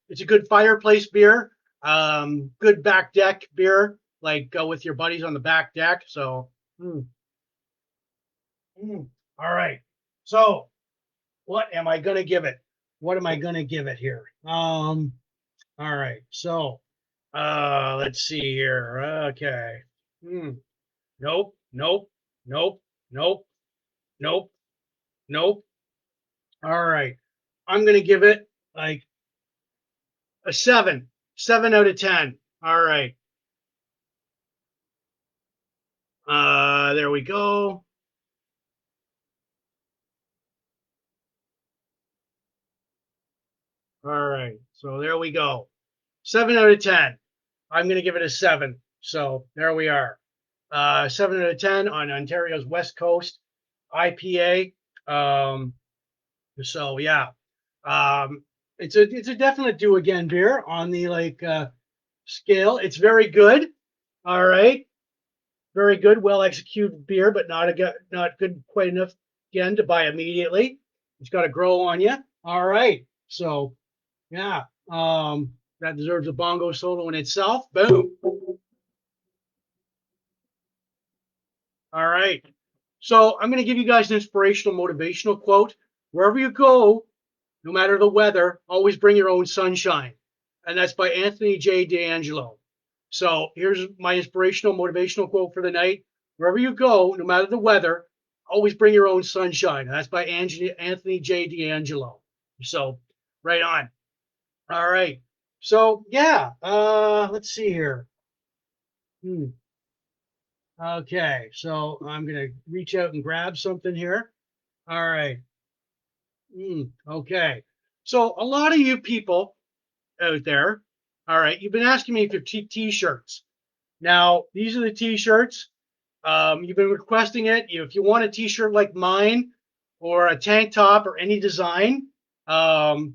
it's a good fireplace beer. Good back deck beer, like go with your buddies on the back deck. So, mm, all right. So, what am I gonna give it? What am I gonna give it here? All right. So, let's see here. Okay. Nope. Nope. Nope. Nope. Nope. Nope. All right. I'm gonna give it like a 7. 7 out of 10. All right. There we go. All right. So there we go. 7 out of 10. I'm gonna give it a 7. So there we are. 7 out of 10 on Ontario's West Coast IPA. So yeah. It's a definite do again beer on the scale. It's very good. All right, very good, well executed beer, but not good quite enough again to buy immediately. It's got to grow on you. All right, so yeah, that deserves a bongo solo in itself. Boom. All right. So I'm going to give you guys an inspirational, motivational quote. Wherever you go, no matter the weather, always bring your own sunshine. And that's by Anthony J. D'Angelo. So here's my inspirational, motivational quote for the night. Wherever you go, no matter the weather, always bring your own sunshine. And that's by Anthony J. D'Angelo. So right on. All right. So yeah, let's see here. Hmm. Okay, so I'm gonna reach out and grab something here. All right. Okay. So a lot of you people out there, all right, you've been asking me for t-shirts. Now, these are the t-shirts. You've been requesting it. If you want a t-shirt like mine or a tank top or any design, um,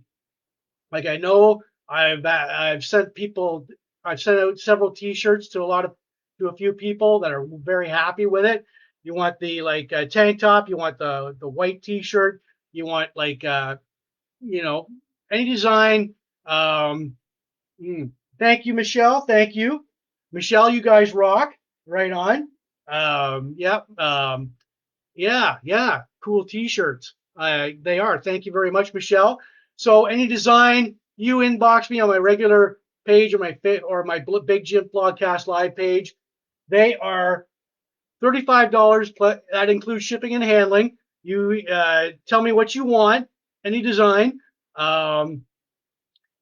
like I know I've sent people, I've sent out several t-shirts to a few people that are very happy with it. You want the tank top, you want the white t-shirt, you want you know, any design. Um, Thank you, Michelle. Thank you, Michelle. You guys rock. Right on. Yep. Yeah. Cool T-shirts. They are. Thank you very much, Michelle. So any design, you inbox me on my regular page or my Big Jim Blogcast live page. They are $35. That includes shipping and handling. You tell me what you want, any design. Um,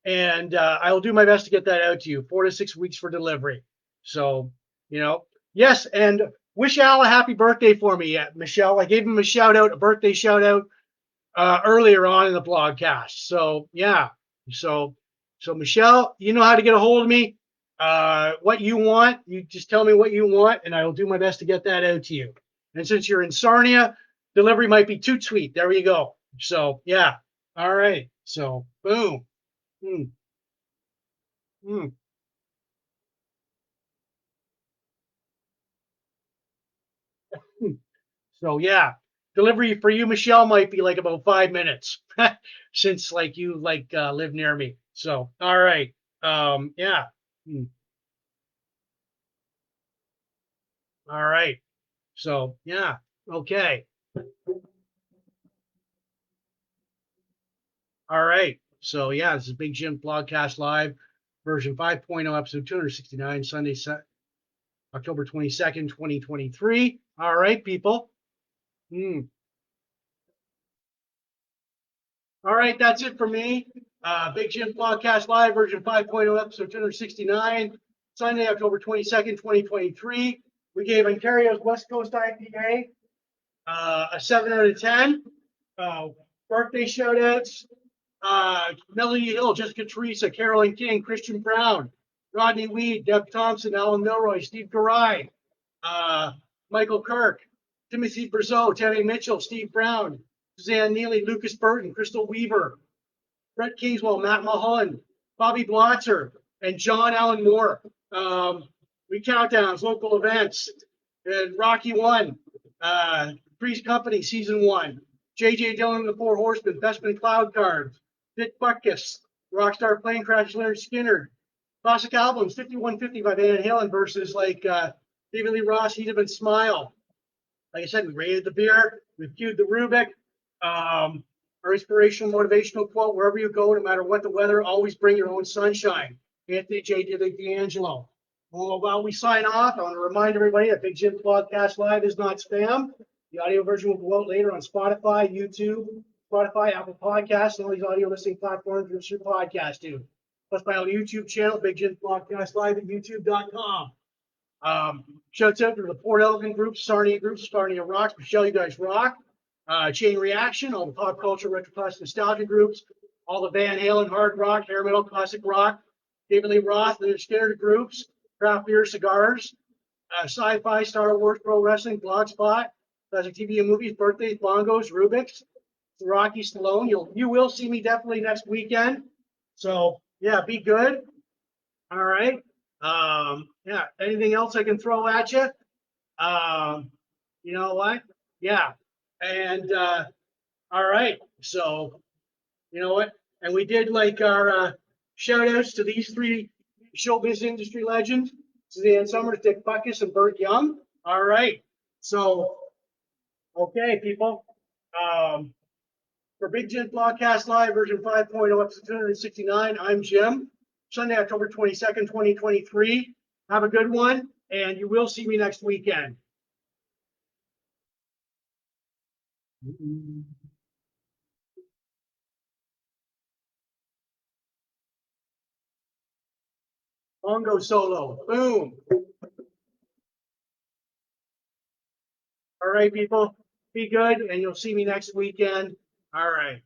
and I will do my best to get that out to you. 4 to 6 weeks for delivery. So, yes, and wish Al a happy birthday for me, Michelle. I gave him a birthday shout out earlier on in the blogcast. So yeah, so Michelle, you know how to get a hold of me. What you want, you just tell me what you want, and I will do my best to get that out to you. And since you're in Sarnia, delivery might be too sweet. There you go. So yeah, all right. So boom. Mm, mm. So yeah, delivery for you, Michelle, might be like about 5 minutes, since you live near me. So all right, yeah, Hmm. All right. So yeah, okay, all right. So yeah, this is Big Jim Blogcast Live, version 5.0, episode 269, Sunday, October 22nd, 2023. All right, people. Hmm. All right, that's it for me. Big Jim Podcast Live, version 5.0, episode 269, Sunday, October 22nd, 2023. We gave Ontario's West Coast IPA a 7 out of 10. Birthday shout outs Melody Hill, Jessica Teresa, Carolyn King, Christian Brown, Rodney Weed, Deb Thompson, Alan Milroy, Steve Garay, uh, Michael Kirk, Timothy Brazeau, Tammy Mitchell, Steve Brown, Suzanne Neely, Lucas Burton, Crystal Weaver, Brett Kingswell, Matt Mulholland, Bobby Blotzer, and John Allen Moore. We countdowns, local events, and Rocky One, Three's Company, Season 1, JJ Dillon and the Four Horsemen, Bespin Cloud Cards, Dick Butkus, Rockstar Plane Crashes-Lynyrd Skynyrd, classic albums, 5150 by Van Halen versus David Lee Roth, Heat Up and Smile. Like I said, we rated the beer, we reviewed the Rubick. Our inspirational, motivational quote: wherever you go, no matter what the weather, always bring your own sunshine. Anthony J. D'Angelo. Well, while we sign off, I want to remind everybody that Big Jim Podcast Live is not spam. The audio version will go out later on Spotify, YouTube, Spotify, Apple Podcasts, and all these audio listening platforms which your podcast do. Plus my own YouTube channel, Big Jim Podcast Live at youtube.com. Shouts out to the Port Elgin group, Sarnia group, Sarnia Rocks, Michelle, you guys rock. Chain Reaction, all the pop culture, retro classic nostalgia groups, all the Van Halen, hard rock, hair metal, classic rock, David Lee Roth, the Skynyrd groups, craft beer, cigars, sci-fi, Star Wars, pro wrestling, blogspot, classic TV and movies, birthdays, bongos, Rubik's, Rocky Stallone. You will see me definitely next weekend. So yeah, be good. All right. Yeah. Anything else I can throw at you? You know what? Yeah. And all right. So you know what? And we did like our shout outs to these three showbiz industry legends: Suzanne Summers, Dick Butkus, and Burt Young. All right. So okay, people. Um, For Big Jims Blogcast Live version 5.0, episode 269, I'm Jim. Sunday, October 22nd, 2023. Have a good one, and you will see me next weekend. Bongo solo. Boom. All right, people. Be good, and you'll see me next weekend. All right.